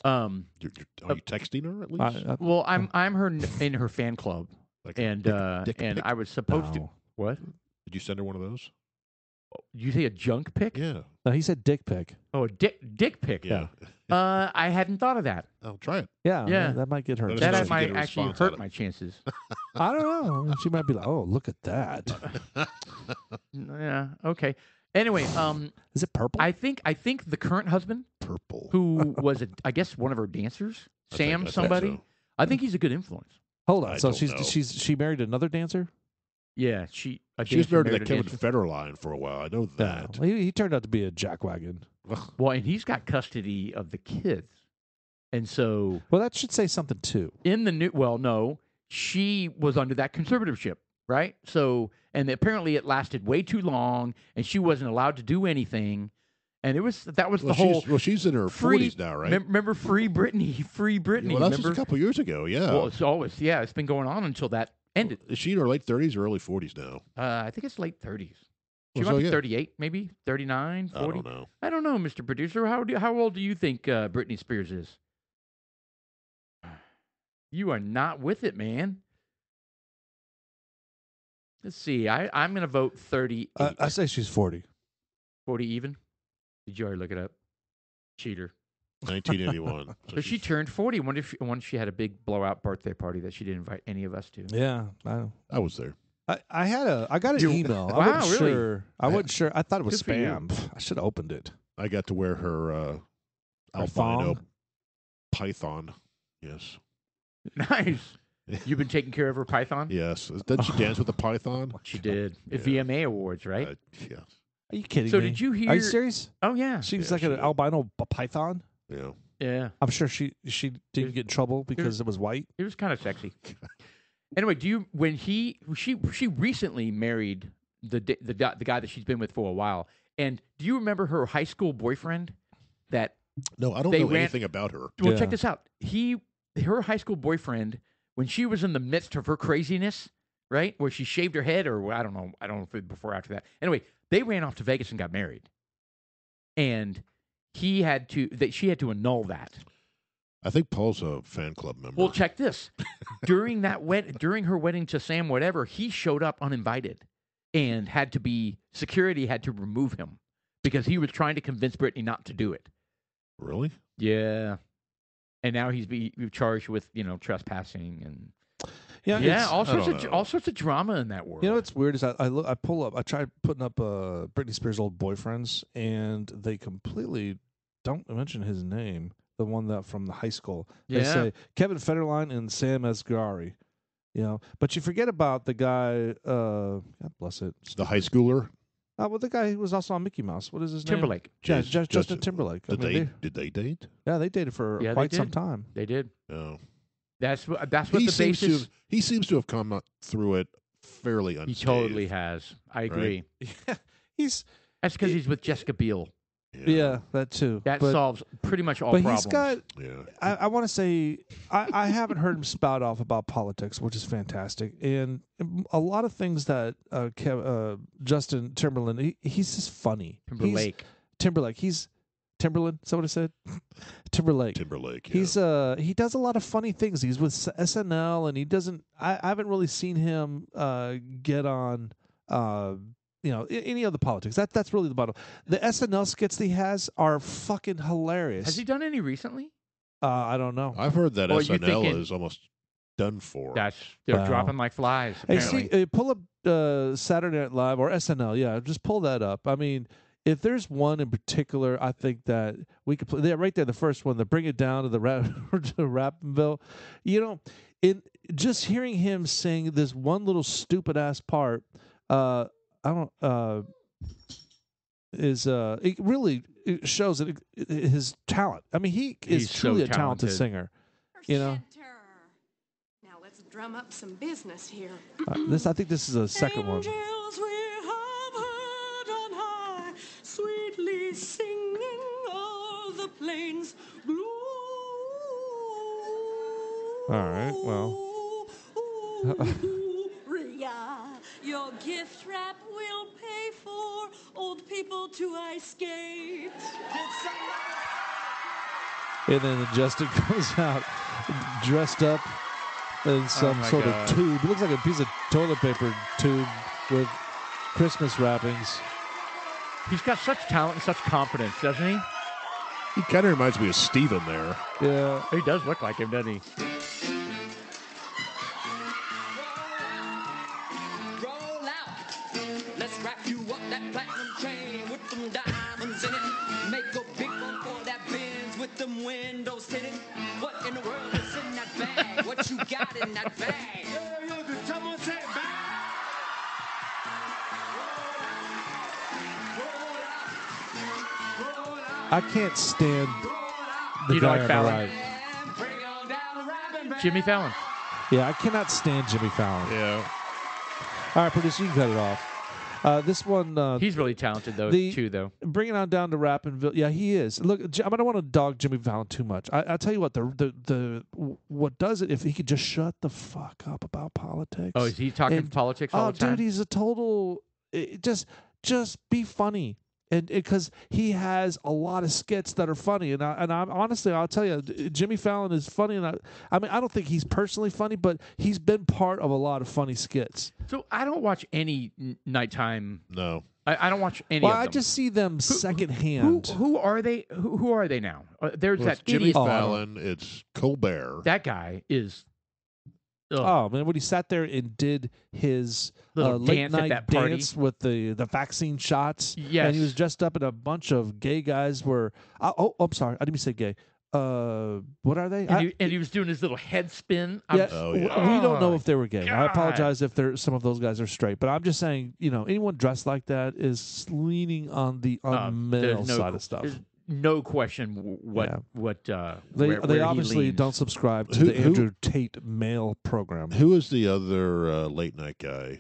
Are you texting her at least? well, I'm her in her fan club, Like a and dick and pic? I was supposed to. No. What? Did you send her one of those? Did you say a junk pic? Yeah. No, he said dick pic. Oh, a dick pic. Yeah. I hadn't thought of that. Oh, try it. Yeah. Yeah. That might get her. Let us That know I if you might get a actually response out hurt of my chances. I don't know. She might be like, "Oh, look at that. Yeah. Okay. Anyway, Is it purple?" I think the current husband, Purple. who was I guess one of her dancers, I Sam think somebody. so. I think he's a good influence. Hold on. I So don't know. she married another dancer? Yeah, She dancer was married to that a Kevin dancer. Federline for a while. I know that. Well, he turned out to be a jackwagon. Well, and he's got custody of the kids, and so Well, that should say something too. in the new. Well, no, she was under that conservatorship, right? So, and apparently it lasted way too long, and she wasn't allowed to do anything. And that was the whole. She's in her free- 40s now, right? Remember Free Britney? Free Britney. Well, that's just remember? a couple years ago. Yeah. Well, it's always it's been going on until that ended. Is she in her late 30s or early 40s now? I think it's late 30s. She Well, might so, be yeah. 38, maybe 39, 40. I don't know. I don't know, Mr. Producer. How old do you think Britney Spears is? You are not with it, man. Let's see. I'm going to vote 38. I say she's 40. 40 even. Did you already look it up? Cheater. 1981. So she turned 40. Wonder if she had a big blowout birthday party that she didn't invite any of us to. Yeah, I was there. I got an email. I Wow, wasn't really? sure. I wasn't sure. I thought it was Good for you. spam. I should have opened it. I got to wear her Her albino thong? python. Yes. Nice. You've been taking care of her python? Yes. Didn't she dance with the python? She did. Yeah. VMA Awards, right? Yes. Are you kidding So me? did you hear? Are you serious? Oh yeah. She's Yeah, like she an did. albino python. Yeah. Yeah. I'm sure she didn't get in trouble because it was white. It was kind of sexy. Anyway, she recently married the guy that she's been with for a while, and do you remember her high school boyfriend? That No, I don't They know ran- anything about her. well, Yeah. check this out. Her high school boyfriend, when she was in the midst of her craziness, right, where she shaved her head, or I don't know if it before or after that. Anyway, they ran off to Vegas and got married, and she had to annul that. I think Paul's a fan club member. Well, check this. During her wedding to Sam, whatever, he showed up uninvited, and security had to remove him because he was trying to convince Brittany not to do it. Really? Yeah, and now he's charged with trespassing and Yeah, all I don't sorts know. of drama in that world. You know what's weird is I tried putting up Britney Spears' old boyfriends, and they completely don't mention his name. The one that from the high school. They Yeah. say Kevin Federline and Sam Asghari. But you forget about the guy. God bless it. The high schooler? The guy who was also on Mickey Mouse. What is his Timberlake. name? Yes, Justin Justin- Timberlake. Did they date? They dated for Yeah, they quite some did. time. They did. No. That's what the He seems basis. he seems to have come through it fairly He unscathed. totally has. I agree. Yeah, he's That's because he's with Jessica Biel. yeah, that too. That but, solves pretty much all but problems. he's got. Yeah. I want to say I haven't heard him spout off about politics, which is fantastic, and a lot of things that Justin Timberland he's just funny. Timberlake. He's Timberland. Is that what I said? Timberlake. Timberlake. Yeah. He's he does a lot of funny things. He's with SNL, and he doesn't. I haven't really seen him get on. Any other politics. That's really the bottom. The SNL skits that he has are fucking hilarious. Has he done any recently? I don't know. I've heard that Well, you SNL thinking- is almost done for. They're Wow. dropping like flies. Hey, Apparently. pull up Saturday Night Live or SNL. Yeah, just pull that up. I mean, if there's one in particular, I think that we could play. Yeah, right there, the first one, the Bring It Down to the Rappinville. In just hearing him sing this one little stupid ass part, it really shows his talent. I mean, he is He's so truly a talented talented. singer. Now let's drum up some business here. I think this is a second one. Angels we have heard on high, sweetly singing o'er the plains blue. All right, well. Your gift wrap will pay for old people to ice skate. And then Justin comes out dressed up in some my sort God. of tube. It looks like a piece of toilet paper tube with Christmas wrappings. He's got such talent and such confidence, doesn't he? He kind of reminds me of Steven there. Yeah. He does look like him, doesn't he? Roll out. Let's wrap you up that platinum chain with them diamonds in it. Make a big one for that Benz with them windows tinted. What in the world is in that bag? What you got in that bag? Could someone say it back? I can't stand the You guy don't like on the Fallon? right. And bring on down the rapping band. Jimmy Fallon. Yeah, I cannot stand Jimmy Fallon. Yeah. All right, producer, you can cut it off. This one, He's really talented too, though. bringing on down to Rappinville. Yeah, he is. Look, I don't want to dog Jimmy Fallon too much. I tell you what, what does it if he could just shut the fuck up about politics. Oh, is he talking And- politics all Oh, the time? dude, he's a total. Just be funny, and because he has a lot of skits that are funny, and I'm honestly, I'll tell you, Jimmy Fallon is funny, and I mean, I don't think he's personally funny, but he's been part of a lot of funny skits. So I don't watch any nighttime No. I don't watch any Well, of them. I just see them secondhand. Who are they? Who are they now? There's Well, it's that Jimmy idiot. Fallon. It's Colbert. That guy is. Ugh. Oh man, when he sat there and did his Little late dance at night that party. dance with the vaccine shots, Yes. and he was dressed up in a bunch of gay guys. I'm sorry, I didn't mean to say gay. What are they? And he was doing his little head spin. Yeah, Oh, yeah. we don't know if they were gay. I God. apologize if some of those guys are straight, but I'm just saying, anyone dressed like that is leaning on the male there's side of stuff. There's no question Yeah. they They obviously don't subscribe to the Andrew Tate male program. Who is the other late night guy?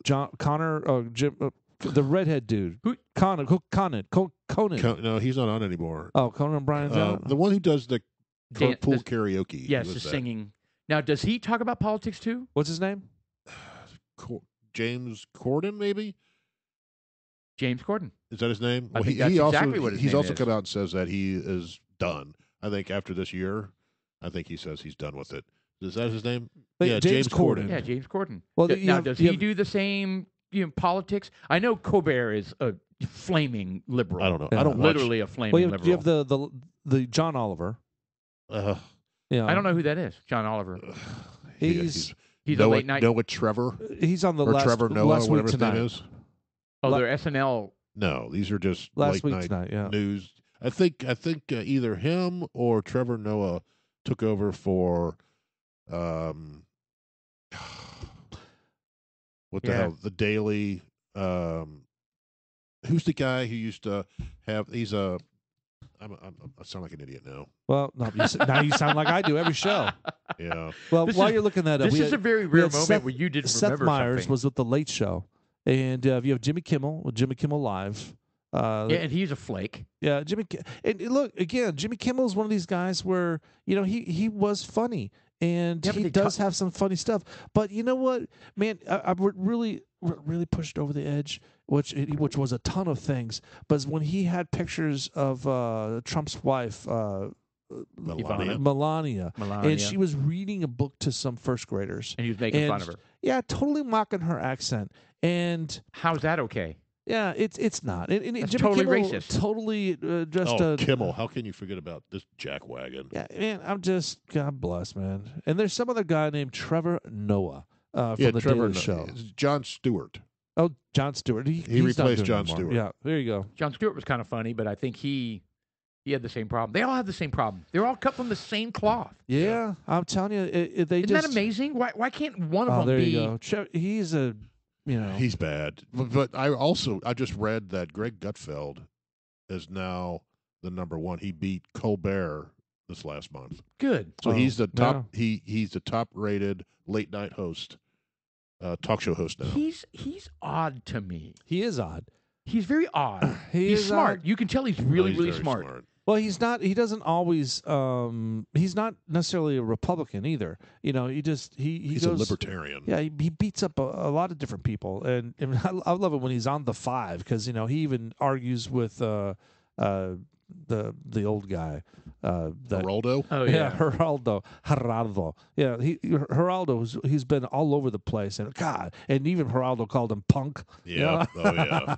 John Connor, Jim, the redhead dude. Who? Conan. No, he's not on anymore. Oh, Conan O'Brien's out. The one who does the Dan- pool this- karaoke. Yes, Who the is that? singing. Now, does he talk about politics too? What's his name? James Corden, maybe. James Corden. Is that his name? I think he that's also, exactly what his he's name also is. come out and says that he is done. I think after this year, I think he says he's done with it. Is that his name? But yeah, James James Corden. Yeah, James Corden. Well, D- you now, have- does you he have- do the same politics? I know Colbert is a flaming liberal. I don't know. Yeah. I don't watch. Literally a flaming Well, you liberal. have the John Oliver. Yeah, I don't know who that is. John Oliver. He's He's a Noah, late night. Noah Trevor he's on the or last Trevor Noah, last week whatever his tonight. name is. Oh, La- they're SNL. No, these are just Last late week night tonight. Yeah. news. I think either him or Trevor Noah took over for what the Yeah. hell, the Daily. Who's the guy who used to have? He's a. I sound like an idiot now. Well, no, now you sound like I do every show. Yeah. Well, This while is- you're looking that up, This we is had- a very we rare had moment Seth- where you didn't Seth remember Meyers something. was with the Late Show, and you have Jimmy Kimmel with Jimmy Kimmel Live. Yeah, and he's a flake. Yeah, and look again. Jimmy Kimmel is one of these guys where he was funny, and Yeah, but he they does have some funny stuff. But you know what, man, I really pushed over the edge, which was a ton of things. But when he had pictures of Trump's wife, Melania, and she was reading a book to some first graders, And he was making fun and of her. yeah, totally mocking her accent, and. How's that okay? Yeah, it's not. And That's Jimmy totally Kimmel racist. totally just Kimmel. How can you forget about this jackwagon? yeah, man. I'm just God bless, man. And there's some other guy named Trevor Noah from Yeah, the Trevor Daily Show. It's John Stewart. Oh, John Stewart. He's not replaced doing Jon it anymore. Stewart. Yeah, there you go. John Stewart was kind of funny, but I think he had the same problem. They all have the same problem. They're all cut from the same cloth. Yeah, I'm telling you, they Isn't just. that amazing? Why can't one of Oh, them there be? you go. He's a, He's bad. But I just read that Greg Gutfeld is now the number one. He beat Colbert this last month. Good. So Oh, he's the top. yeah. He's the top rated late night host, talk show host now. He's odd to me. he is odd. He's very odd. He He's is smart. odd. You can tell he's Oh, really, he's really very smart. Well, he's not. He doesn't always. He's not necessarily a Republican either. He just he He's goes. a libertarian. Yeah, he beats up a lot of different people, and I love it when he's on the Five because he even argues with the old guy. Geraldo. Oh yeah, yeah. Geraldo. Yeah, Geraldo. He's been all over the place, and God, and even Geraldo called him punk. Yeah. Oh yeah.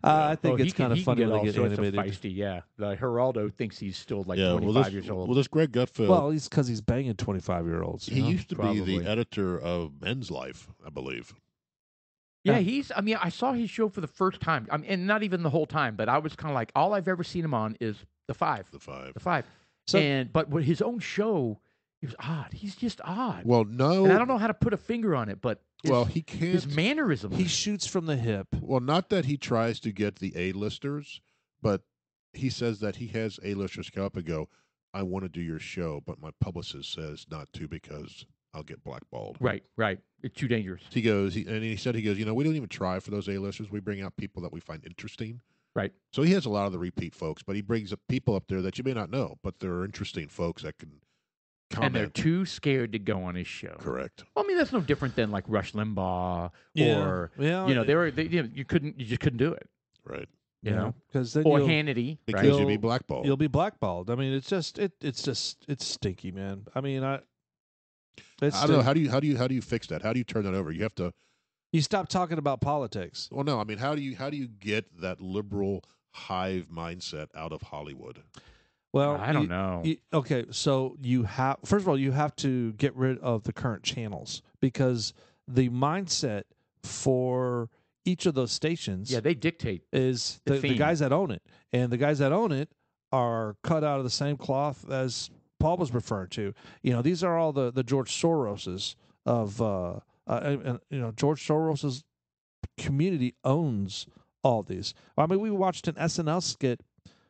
I think Oh, it's kind of he funny can when all they get sorts animated. of feisty. Yeah, the Geraldo thinks he's still like Yeah. 25 years old. Well, this Greg Gutfeld. Well, he's because he's banging 25-year-olds. he used to be Probably. the editor of Men's Life, I believe. Yeah, Yeah. I mean, I saw his show for the first time. And not even the whole time, but I was kind of like, all I've ever seen him on is The Five. The Five. The Five. So- But with his own show, he was odd. He's just odd. Well, no. and I don't know how to put a finger on it, but he can't. his mannerisms. He shoots from the hip. Well, not that he tries to get the A-listers, but he says that he has A-listers come up and go, I want to do your show, but my publicist says not to because I'll get blackballed. right. It's too dangerous. He goes, he said, we don't even try for those A-listers. We bring out people that we find interesting. Right. So he has a lot of the repeat folks, but he brings up people up there that you may not know, but they're interesting folks that can comment. And they're too scared to go on his show. Correct. Well, I mean, that's no different than like Rush Limbaugh or yeah, you just couldn't do it. Right. You know, because then or you'll, Hannity, Because right? you'd be blackballed. you'll be blackballed. I mean, it's stinky, man. I mean, I don't know. How do you fix that? How do you turn that over? You have to You stop talking about politics. Well, no, I mean, how do you get that liberal hive mindset out of Hollywood? Well, I don't know. Okay, so you have first of all you have to get rid of the current channels because the mindset for each of those stations Yeah, they dictate. is the the theme. guys that own it, and the guys that own it are cut out of the same cloth as Paul was referring to. These are all the George Soroses of George Soros's community owns all these. I mean, we watched an SNL skit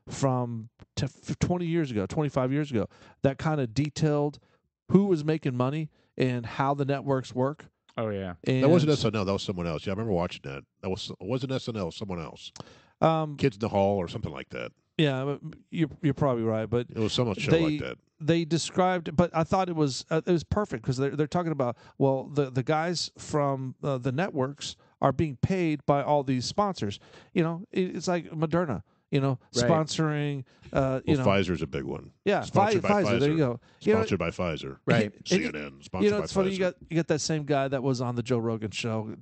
from 20 years ago, 25 years ago, that kind of detailed who was making money and how the networks work. Oh yeah. And, That wasn't SNL. That was someone else. Yeah, I remember watching that. It wasn't SNL. Someone else. Kids in the Hall or something like that. Yeah, you're probably right, but It was some show like that. They described, but I thought it was perfect because they're talking about the guys from the networks are being paid by all these sponsors. It's like Moderna. Right. Sponsoring. Pfizer's a big one. Yeah, Sponsored by Pfizer. There you go. Sponsored by Pfizer. Right. CNN. Sponsored by It's funny. Pfizer. You got that same guy that was on the Joe Rogan show.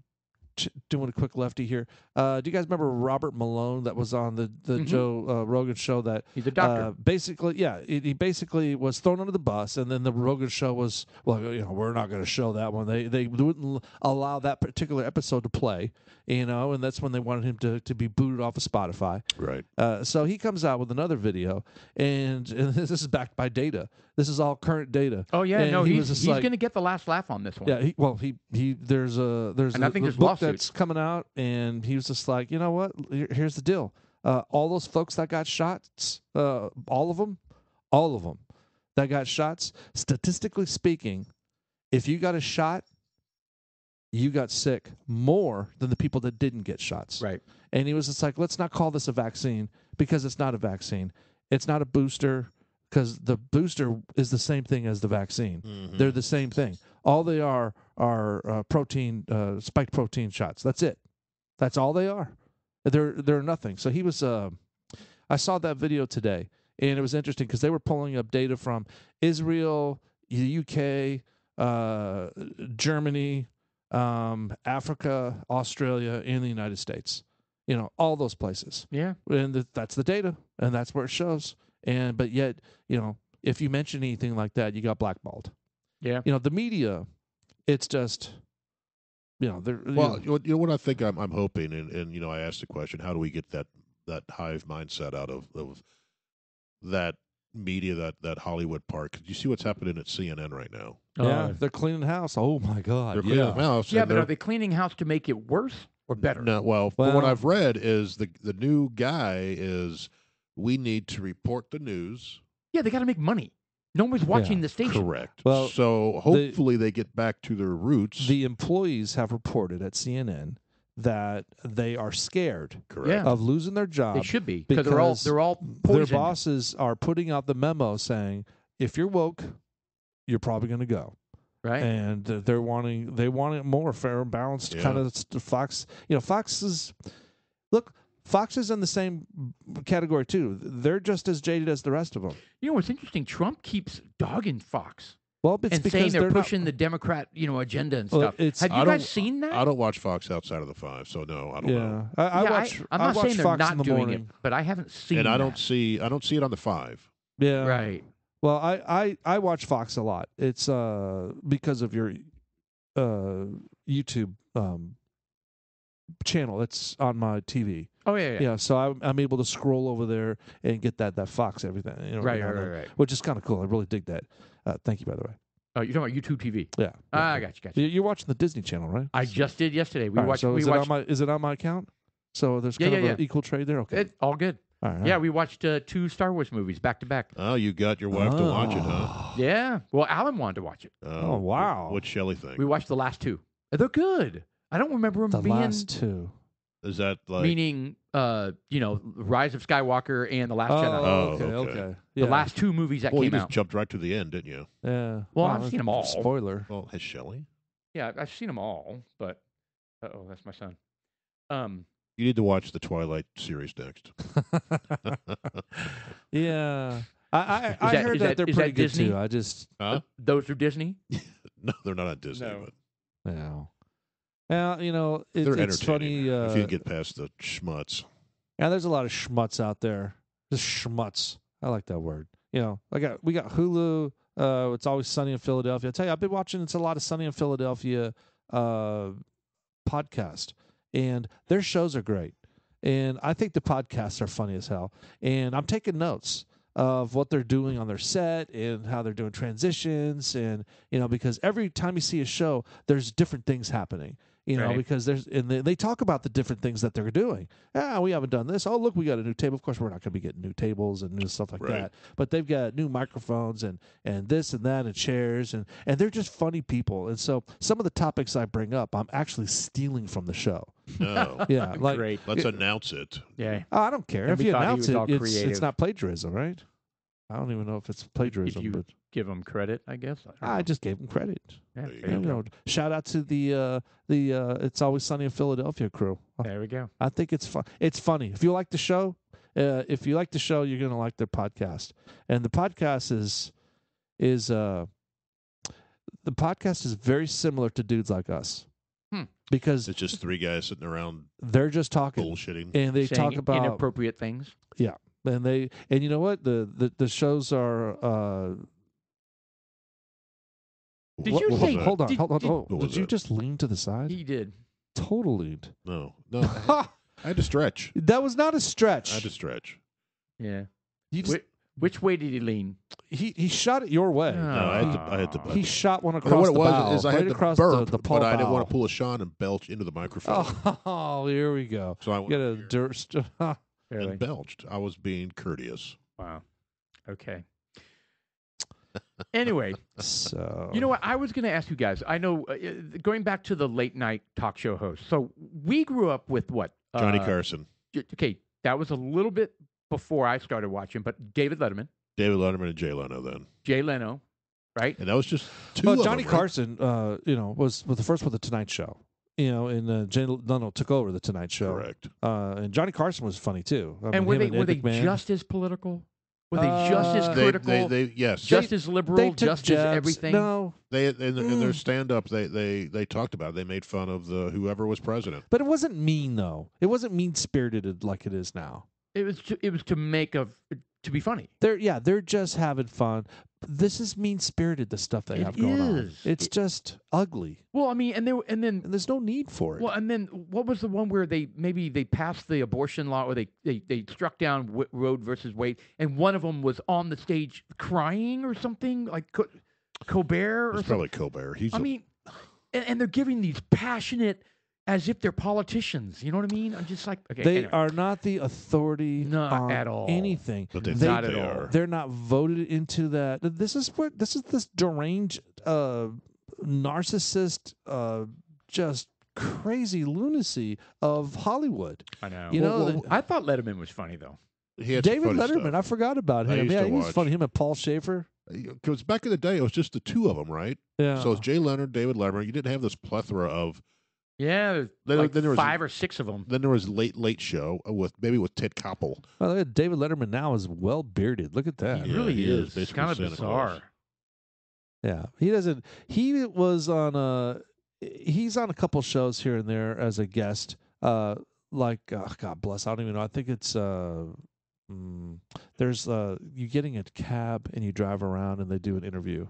Doing a quick lefty here. Do you guys remember Robert Malone that was on the Joe Rogan show? That He's a doctor. Basically, yeah, he basically was thrown under the bus, and then the Rogan show was, we're not going to show that one. They wouldn't allow that particular episode to play, and that's when they wanted him to be booted off of Spotify. Right. So he comes out with another video, and this is backed by data. This is all current data. Oh yeah, And no, he he's was just going to get the last laugh on this one. Yeah, he there's And I think there's book lawsuits. that's coming out, and he was just like, you know what? Here's the deal. All those folks that got shots, all of them that got shots. Statistically speaking, if you got a shot, you got sick more than the people that didn't get shots. Right. And he was just like, let's not call this a vaccine because it's not a vaccine. It's not a booster because the booster is the same thing as the vaccine. Mm-hmm. They're the same thing. All they are protein, spiked protein shots. That's it. That's all they are. They're nothing. So he was. I saw that video today, and it was interesting because they were pulling up data from Israel, the UK, Germany, Africa, Australia, and the United States. All those places. Yeah. And that's the data, and that's where it shows. But yet, if you mention anything like that, you got blackballed. Yeah. The media, it's just, they're Well, what I think I'm hoping, and I asked the question, how do we get that hive mindset out of that media, that Hollywood part? Because you see what's happening at CNN right now. yeah, they're cleaning house. Oh my God, They're cleaning the house. Yeah, and but they're- are they cleaning house to make it worse or better? No, well, from what Well- I've read is the new guy is we need to report the news. Yeah, they got to make money. No one's watching the station. Correct. Well, so hopefully they get back to their roots. the employees have reported at CNN that they are scared Correct. Yeah. of losing their job. They should be because they're all their poisoned. bosses are putting out the memo saying, if you're woke, you're probably going to go. right. And they want it more fair and balanced Yeah. kind of Fox. Fox is Fox is in the same category too. They're just as jaded as the rest of them. You know what's interesting? Trump keeps dogging Fox Well, it's and because saying they're not- pushing the Democrat, agenda and Well, stuff. it's- Have I you don't- guys seen that? I don't watch Fox outside of the 5, so no, I don't know. Yeah, I Yeah, watch. I'm I not watch saying they're Fox not in the doing morning. it, but I haven't seen. And I don't that. see it on the 5. Yeah, Right. Well, I watch Fox a lot. It's because of your YouTube channel. It's on my TV. Oh yeah. Yeah, so I'm able to scroll over there and get that Fox everything. Right. Which is kind of cool. I really dig that. Thank you, by the way. Oh, you're talking about YouTube TV. Yeah. I got you. You're watching the Disney Channel, right? I just did yesterday. We All right, watched. so we is watched. it on my account? So there's Yeah, kind yeah, of an equal trade there. Okay. All good. All right. Yeah, we watched 2 Star Wars movies back to back. Oh, you got your wife to watch it, huh? Yeah. Well, Alan wanted to watch it. Oh, wow. What's Shelley think? We watched the last 2. They're good. I don't remember them The being last 2. Is that like meaning Rise of Skywalker and the Last Jedi. Oh, Oh, okay. okay. Yeah. The last 2 movies that Well, you came just out. jumped right to the end, didn't you? Yeah. Well, I've seen 'em all. Spoiler. Well, has Shelley? Yeah, I've seen them all, but oh, that's my son. You need to watch the Twilight series next. Yeah. I that- heard is that that- they're is pretty that good Disney? too. I just Huh? Those are Disney. No, they're not on Disney. No. But no. You know, They're it's funny. entertaining if you can get past the schmutz. Yeah, there's a lot of schmutz out there. Just schmutz. I like that word. You know, we got Hulu. It's Always Sunny in Philadelphia. I tell you, I've been watching. It's a lot of Sunny in Philadelphia podcast, and their shows are great. And I think the podcasts are funny as hell. And I'm taking notes of what they're doing on their set and how they're doing transitions, and because every time you see a show, there's different things happening. Right. Because they talk about the different things that they're doing. We haven't done this. Oh, look, we got a new table. Of course, we're not going to be getting new tables and new stuff like Right. that. But they've got new microphones and this and that and chairs, and they're just funny people. And so some of the topics I bring up, I'm actually stealing from the show. No. Yeah, like Great. Let's announce it. Yeah. I don't care And if we you thought he announce was all it. It's creative. not plagiarism, right? I don't even know if it's plagiarism, you but give him credit, I guess. I don't I know. just gave him credit. Yeah, There you there You you know, go. shout out to the It's Always Sunny in Philadelphia crew. There we go. I think it's fun. It's funny. If you like the show, you're gonna like their podcast. And the podcast is very similar to Dudes Like Us, because It's just three guys sitting around they're just talking bullshitting. and they Saying talk about inappropriate things. and you know what, the shows are. Did What you was say- that? Hold on, Did- hold on. did- Oh, What did was you that? just lean to the side? He did. Total leaned. No. I had to stretch. That was not a stretch. I had to stretch. Yeah. You just, Which way did he lean? he shot it your way. No, I had to. He shot one And across what it the was bow, is I right had to across burp, the Paul but I didn't want bow. to pull a Sean and belch into the microphone. Oh, here we go. So I You got a went durst. Really? and belched. I was being courteous. Wow. Okay. Anyway, So you know what? I was going to ask you guys. I know, going back to the late night talk show host. So we grew up with what? Johnny Carson, Okay, that was a little bit before I started watching, but David Letterman, David Letterman, and Jay Leno then. Jay Leno, right? And that was just two Well, of Johnny them, right? Carson, was the first with the Tonight Show. And Jay Leno took over the Tonight Show. Correct. And Johnny Carson was funny too. I And mean, him were they Ed McMahon. just as political? Were they just as They- critical? They yes. just as liberal? They took Just jabs. as everything? No, They in their stand up they talked about it. They made fun of the whoever was president. but it wasn't mean though. It wasn't mean spirited like it is now. It was to be funny. They're just having fun. This is mean spirited. The stuff they It have going on. is. It's just ugly, Well, I mean, and then and there's no need for it. well, and then what was the one where they passed the abortion law, or they struck down Roe versus Wade, and one of them was on the stage crying or something like Colbert or It's something. probably Colbert. He's I mean, and they're giving these passionate, as if they're politicians. You know what I mean? I'm just like, okay, They anyway. are not the authority Not on at all. anything. but they Not think at they all. are. They're not voted into that. This is this deranged, narcissist, just crazy lunacy of Hollywood. I know. You know, Well, I thought Letterman was funny though. He had some David funny Letterman, I stuff. forgot about I him. used Yeah, to he was watch. funny. Him and Paul Schaefer. Because back in the day, it was just the two of them, right? Yeah. So it's Jay Leno, David Letterman. You didn't have this plethora of. Yeah, there's Then- like then there was- 5 or 6 of them. Then there was Late Show with Ted Koppel. Well, look at David Letterman now is well bearded. Look at that. He Yeah, really he is is. It's basically kind of Santa Claus. bizarre. Yeah, he doesn't. He was on he's on a couple shows here and there as a guest. Like God bless, I don't even know. I think it's there's you getting a cab and you drive around and they do an interview.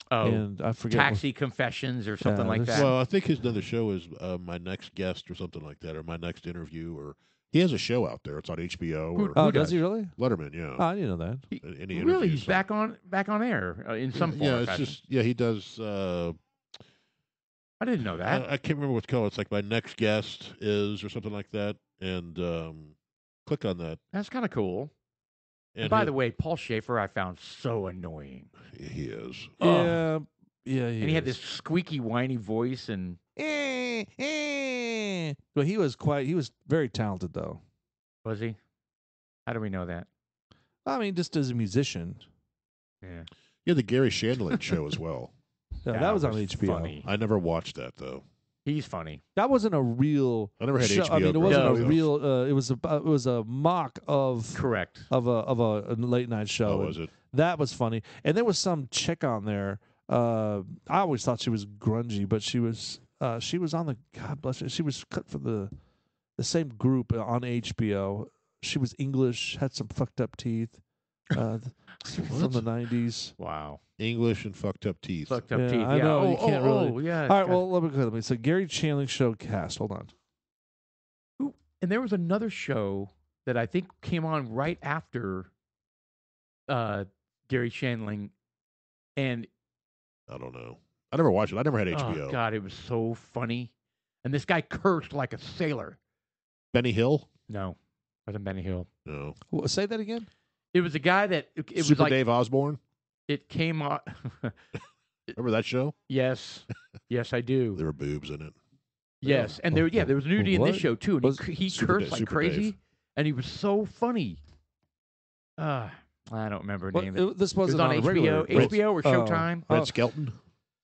Oh, And I forget. Taxi Confessions or something Yeah, like there's- that. Well, I think his other show is My Next Guest or something like that, or My Next Interview, or he has a show out there. It's on HBO. Who- Or Oh, who does does? he really? Letterman, yeah. Oh, I didn't know that. And he Really, interviews he's some- back on air in some form. Yeah, or it's fashion. just he does. I didn't know that. I can't remember what it's called. It's like My Next Guest is or something like that, and click on that. That's kind of cool. And By the way, Paul Schaefer I found so annoying. he is. Oh. Yeah. And he had this squeaky, whiny voice, and Well, he was quite. He was very talented, though. was he? How do we know that? I mean, just as a musician. Yeah, Yeah, the Gary Shandling show as well. Yeah, that was on HBO. Funny. I never watched that though. He's funny. That wasn't a real. I never had show. HBO. I mean, it growing wasn't No. a up. real. It was a mock of Correct. a late night show. Oh, and was it? That was funny. And there was some chick on there. I always thought she was grungy, but she was she was on the God bless her. She was cut for the same group on HBO. She was English, had some fucked up teeth. From the 90s. Wow. English and fucked up teeth. Fucked up Yeah, teeth. I know, Oh, you can't really- yeah. All right, well, let me. So Gary Chandling show cast. Hold on. And there was another show that I think came on right after Gary Shandling, and I don't know. I never watched it. I never had HBO. oh god, it was so funny. And this guy cursed like a sailor. Benny Hill? No, wasn't Benny Hill. No. Say that again. It was a guy that it was Super like Dave Osborne? it came on. Remember that show? Yes, yes, I do. There were boobs in it. Yes, and there was nudity in this What? show too. And Was- he Super cursed Dave- like Super crazy, Dave. and he was so funny. I don't remember the What, name. Of it. this It was wasn't on a regular. HBO or Oh. Showtime. Red Skelton?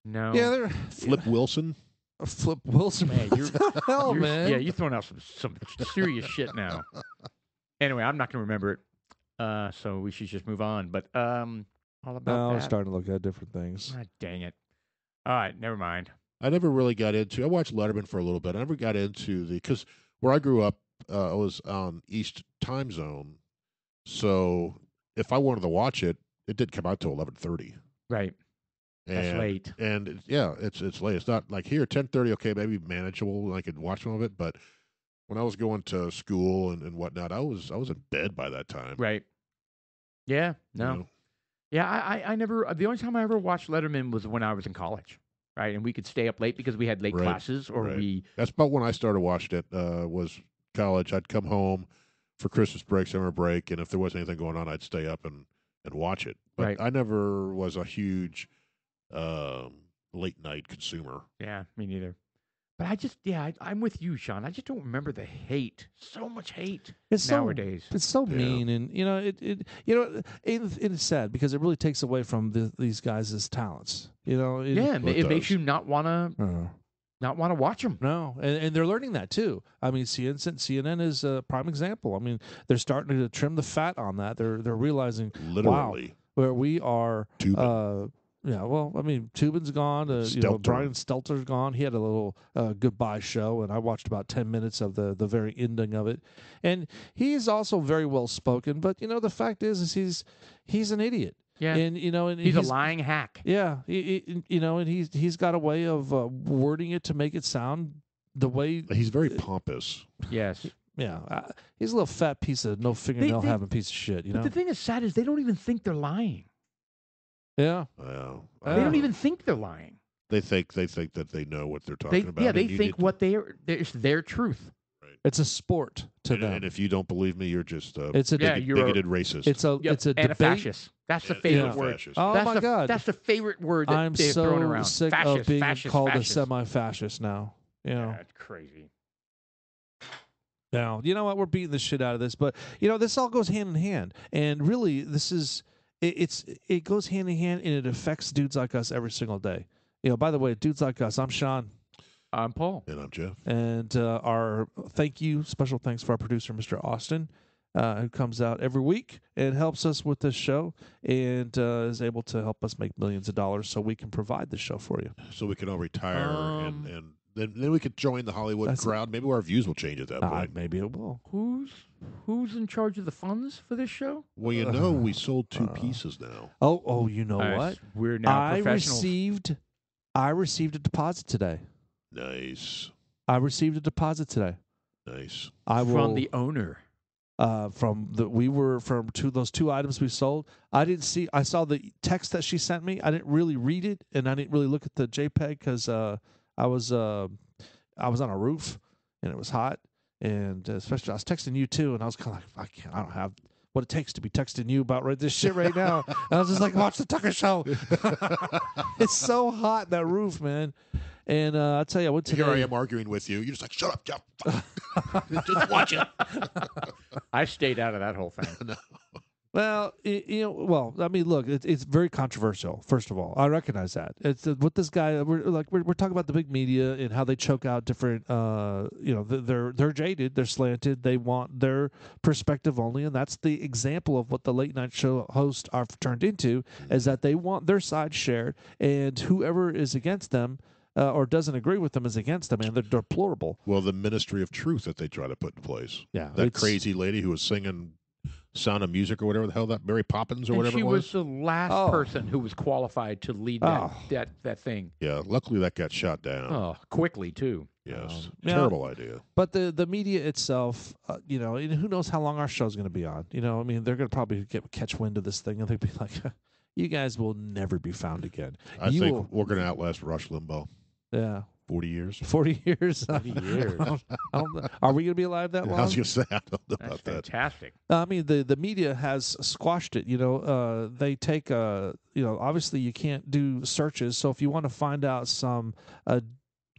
No. Yeah, they're Flip Wilson? Flip Wilson. Man, What the hell, You're- man? Yeah, you're throwing out some serious shit now. Anyway, I'm not going to remember it, so we should just move on. But all about Now I'm that. starting to look at different things. Ah, dang it! All right, never mind. I never really got into. I watched Letterman for a little bit. I never got into because where I grew up, I was on East Time Zone, so if I wanted to watch it, it didn't come out till 11:30. Right, that's late. And it's late. It's not like here 10:30. Okay, maybe manageable. And I could watch some of it, but when I was going to school and whatnot, I was in bed by that time. Right. Yeah. you No. know? Yeah. I never. The only time I ever watched Letterman was when I was in college. Right, and we could stay up late because we had late Right, classes, or right. we. That's about when I started watching it. Was college. I'd come home for Christmas break, summer break, and if there was anything going on, I'd stay up and watch it. But Right. I never was a huge late night consumer. Yeah, me neither. But I'm with you, Sean. I just don't remember the hate. So much hate It's nowadays. It's so Yeah. mean, and it's sad because it really takes away from these guys' talents. Yeah, Well, it it makes does. you not want to watch them. No, and they're learning that too. I mean, CNN is a prime example. I mean, they're starting to trim the fat on that. They're realizing Literally. where we are. Tubin. Yeah, well, I mean, Tubin's gone. Stelter. Brian Stelter's gone. He had a little goodbye show, and I watched about 10 minutes of the very ending of it. And he's also very well spoken. But the fact is he's an idiot. Yeah, And and he's a lying hack. Yeah, and he's got a way of wording it to make it sound the way. He's very pompous. Yes. Yeah, he's a little fat piece of no fingernail they- having piece of shit. But the thing that's sad is they don't even think they're lying. Yeah. They don't even think they're lying. They think that they know what they're talking about. They and you think need what it's their truth. It's a sport to to, them. and if you don't believe me, you're just It's a Yeah, you're a- bigoted racist. it's a Yep, it's a and a debate. fascist. That's the And- favorite and a word. fascist. Oh that's my God! That's the favorite word that I'm they've thrown so around. sick fascist, of being fascist, called fascist. a semi-fascist now. That's crazy. Now, you know what? We're beating the shit out of this, but this all goes hand in hand. And really, this is it goes hand in hand, and it affects dudes like us every single day. By the way, dudes like us. I'm Sean, I'm Paul. and I'm Jeff. and our special thanks for our producer, Mr. Austin, who comes out every week and helps us with this show, and is able to help us make millions of dollars so we can provide the show for you. So we can all retire Um, and then we could join the Hollywood That's it. crowd. Maybe our views will change at that point. Maybe it will. Who's in charge of the funds for this show? Well, we sold two pieces now. Oh, you know what? We're now I professionals. received a deposit today. Nice. I received a deposit today. Nice. I will from the owner. from those two items we sold. I saw the text that she sent me. I didn't really read it, and I didn't really look at the JPEG because I was on a roof and it was hot, and especially I was texting you too, and I was kind of like, I don't have what it takes to be texting you about this shit right now. And I was just like, watch the Tucker Show. It's so hot, that roof, man. And I'll tell you, I went today. Here I am arguing with you. You're just like, shut up, Jeff. Just watch it. I stayed out of that whole thing. Well, I mean, look, it's very controversial. First of all, I recognize that. It's what this guy. We're talking about the big media and how they choke out different. They're jaded, they're slanted, they want their perspective only, and that's the example of what the late night show hosts are turned into. Is that they want their side shared, and whoever is against them or doesn't agree with them is against them, and they're deplorable. Well, the ministry of truth that they try to put in place. Yeah, That it's- crazy lady who was singing Sound of Music or whatever the hell that Mary Poppins or And whatever she it was was. the last Oh. person who was qualified to lead that thing. Yeah, luckily that got shot down. Oh, quickly too. Yes, yeah. terrible idea. But the media itself, and who knows how long our show's going to be on? I mean, they're going to probably catch wind of this thing, and they'll be like, "You guys will never be found again." I You think will- we're going to outlast Rush Limbaugh. Yeah, 40 years. 40 years. 40 years. Are we going to be alive that I long? was going to say, I don't know That's about that. fantastic. I mean, the media has squashed it. They take obviously you can't do searches. So if you want to find out some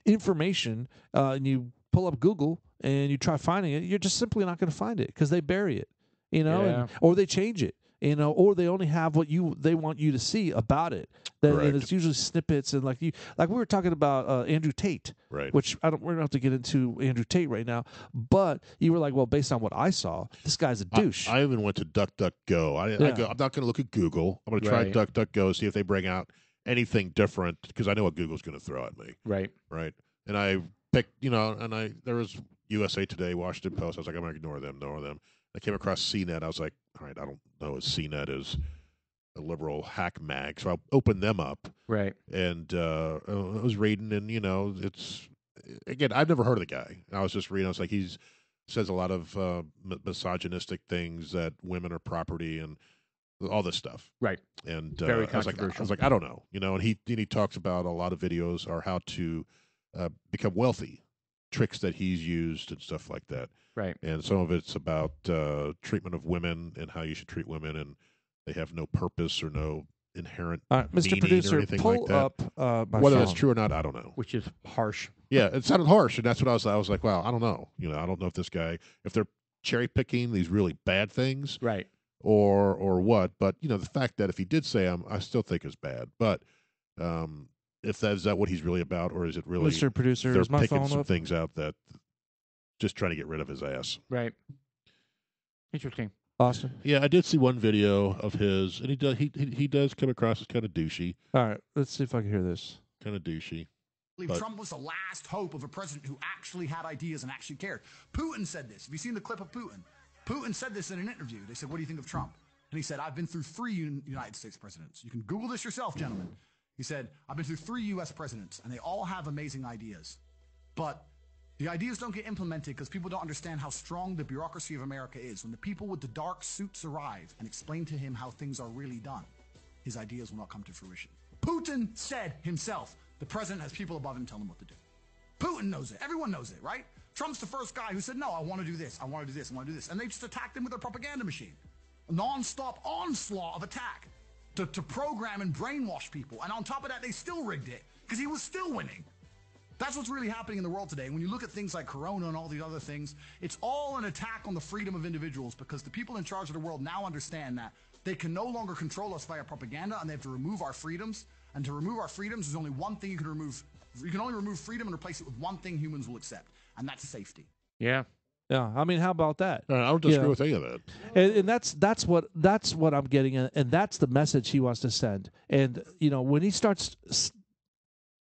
information and you pull up Google and you try finding it, you're just simply not going to find it because they bury it, Yeah. or they change it. Or they only have what they want you to see about it. And Correct. it's usually snippets and like we were talking about Andrew Tate, Right. which we're not have to get into Andrew Tate right now. But you were like, well, based on what I saw, this guy's a douche. I even went to DuckDuckGo. I'm not going to look at Google. I'm going to try Right. DuckDuckGo, see if they bring out anything different because I know what Google's going to throw at me. Right. Right. And I picked, there was USA Today, Washington Post. I was like, I'm going to ignore them. I came across CNET. I was like, all right, I don't know if CNET is a liberal hack mag. So I opened them up Right. and I was reading, and, it's, again, I've never heard of the guy. I was just reading. I was like, says a lot of misogynistic things, that women are property and all this stuff. Right. And Very I was controversial. like, I don't know, and he talks about a lot of videos are how to become wealthy, tricks that he's used and stuff like that. Right. And some of it's about treatment of women and how you should treat women, and they have no purpose or no inherent All right, Mr. meaning or Producer, anything pull like that. up my Whether phone. that's true or not, I don't know. Which is harsh. Yeah, it sounded harsh, and that's what I was like, well, I don't know. I don't know if this guy, if they're cherry picking these really bad things, Right. or what. But the fact that if he did say them, I still think is bad. But if is that what he's really about, or is it really Mr. Producer, they're is my picking phone some up? things out that just trying to get rid of his ass? Right. Interesting. Austin? Yeah, I did see one video of his, and he does come across as kind of douchey, All right, let's see if I can hear this. kind of douchey. believe But- Trump was the last hope of a president who actually had ideas and actually cared. Putin said this. Have you seen the clip of Putin? Putin said this in an interview. They said, what do you think of Trump? And he said, I've been through 3 United States presidents. You can Google this yourself, gentlemen. He said, I've been through 3 U.S. presidents, and they all have amazing ideas. But the ideas don't get implemented because people don't understand how strong the bureaucracy of America is. When the people with the dark suits arrive and explain to him how things are really done, his ideas will not come to fruition. Putin said himself, the president has people above him telling him what to do. Putin knows it. Everyone knows it, right? Trump's the first guy who said, no, I want to do this. I want to do this. I want to do this. And they just attacked him with their propaganda machine. A non-stop onslaught of attack to program and brainwash people. And on top of that, they still rigged it because he was still winning. That's what's really happening in the world today. When you look at things like Corona and all these other things, it's all an attack on the freedom of individuals because the people in charge of the world now understand that they can no longer control us via propaganda and they have to remove our freedoms. And to remove our freedoms, there's only one thing you can remove. You can only remove freedom and replace it with one thing humans will accept, and that's safety. Yeah. Yeah, I mean, how about that? I don't disagree Yeah. with any of that. And that's what I'm getting at, and that's the message he wants to send. And when he starts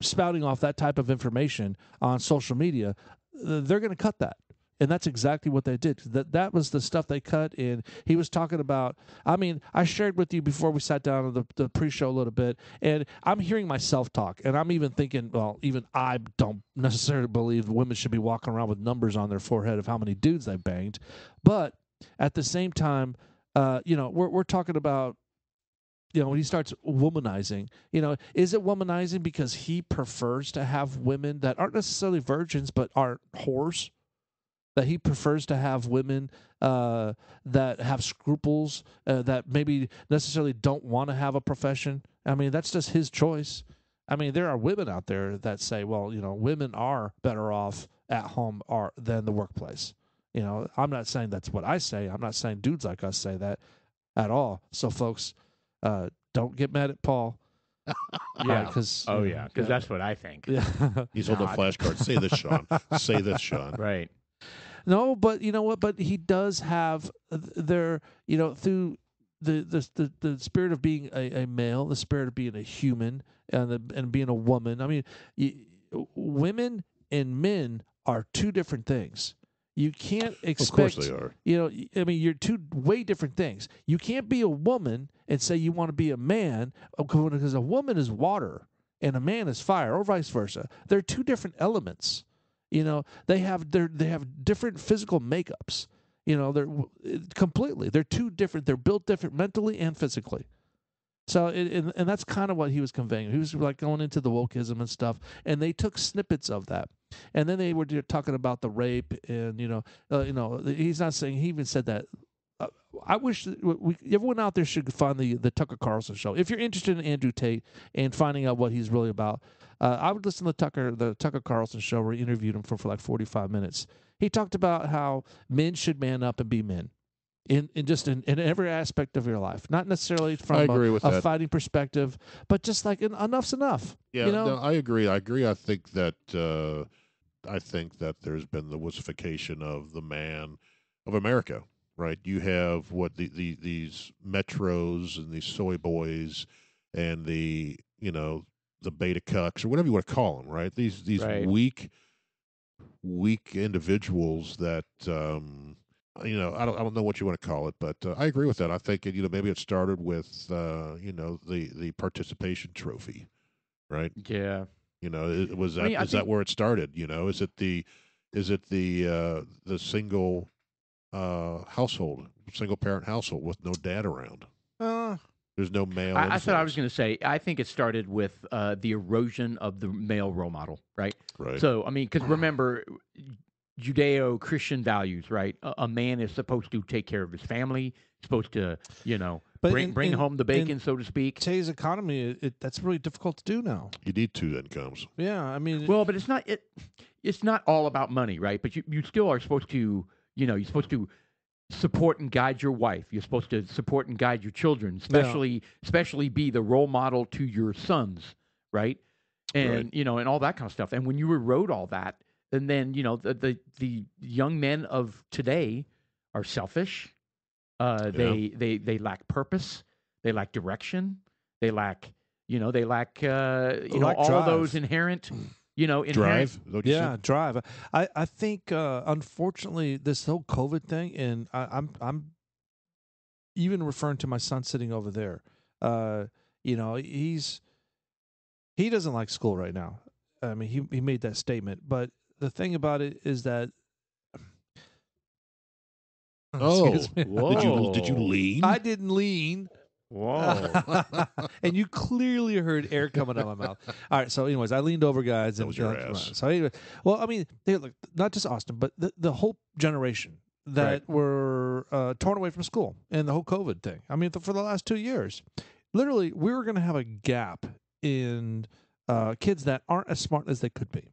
spouting off that type of information on social media, they're going to cut that. And that's exactly what they did. That was the stuff they cut. And he was talking about, I mean, I shared with you before we sat down on the pre-show a little bit, and I'm hearing myself talk, and I'm even thinking, well, even I don't necessarily believe women should be walking around with numbers on their forehead of how many dudes they've banged. But at the same time, we're talking about, when he starts womanizing, is it womanizing because he prefers to have women that aren't necessarily virgins but aren't whores? That he prefers to have women that have scruples, that maybe necessarily don't want to have a profession? I mean, that's just his choice. I mean, there are women out there that say, well, women are better off at home than the workplace. I'm not saying that's what I say. I'm not saying dudes like us say that at all. So, folks, don't get mad at Paul. Yeah. Because Because that's what I think. yeah. He's holding a flashcard. Say this, Sean. Say this, Sean. Right. No, but you know what? But he does have through the spirit of being a male, the spirit of being a human, and being a woman. I mean, women and men are two different things. You can't expect. Of course they are. I mean, you're two way different things. You can't be a woman and say you want to be a man because a woman is water and a man is fire, or vice versa. They're two different elements. They have different physical makeups. They're two different. They're built different mentally and physically. So, and that's kind of what he was conveying. He was like going into the wokeism and stuff, and they took snippets of that, and then they were talking about the rape, and he's not saying. He even said that. I wish everyone out there should find the Tucker Carlson show. If you're interested in Andrew Tate and finding out what he's really about, I would listen to the Tucker Carlson show where he interviewed him for like 45 minutes. He talked about how men should man up and be men. In every aspect of your life, not necessarily from a fighting perspective, but just like enough's enough. Yeah, no, I agree. I think that there's been the wussification of the man of America. Right? You have these metros and these soy boys and the beta cucks or whatever you want to call them. Right? These right. weak individuals that. I don't know what you want to call it, but I agree with that. I think maybe it started with the participation trophy, right? Yeah. Is that where it started? Is it the single household, single parent household with no dad around? There's no male. I thought I was going to say. I think it started with the erosion of the male role model, right? Right. So because remember. Judeo-Christian values, right? A man is supposed to take care of his family, supposed to, bring home the bacon, so to speak. Today's economy, that's really difficult to do now. You need two incomes. Yeah, I mean, well, but it's not all about money, right? But you still are supposed to, you're supposed to support and guide your wife. You're supposed to support and guide your children, especially be the role model to your sons, right? And right. And all that kind of stuff. And when you erode all that. And then the young men of today are selfish. They lack purpose. They lack direction. They lack all of those inherent drive. Drive. I think unfortunately this whole COVID thing, and I'm even referring to my son sitting over there. He doesn't like school right now. I mean, he made that statement, but. The thing about it is that. Whoa. Did you lean? I didn't lean. Whoa! And you clearly heard air coming out of my mouth. All right. So, anyways, I leaned over, guys. That was your ass. So, anyway, well, I mean, look, not just Austin, but the whole generation that were torn away from school and the whole COVID thing. I mean, for the last 2 years, literally, we were going to have a gap in kids that aren't as smart as they could be.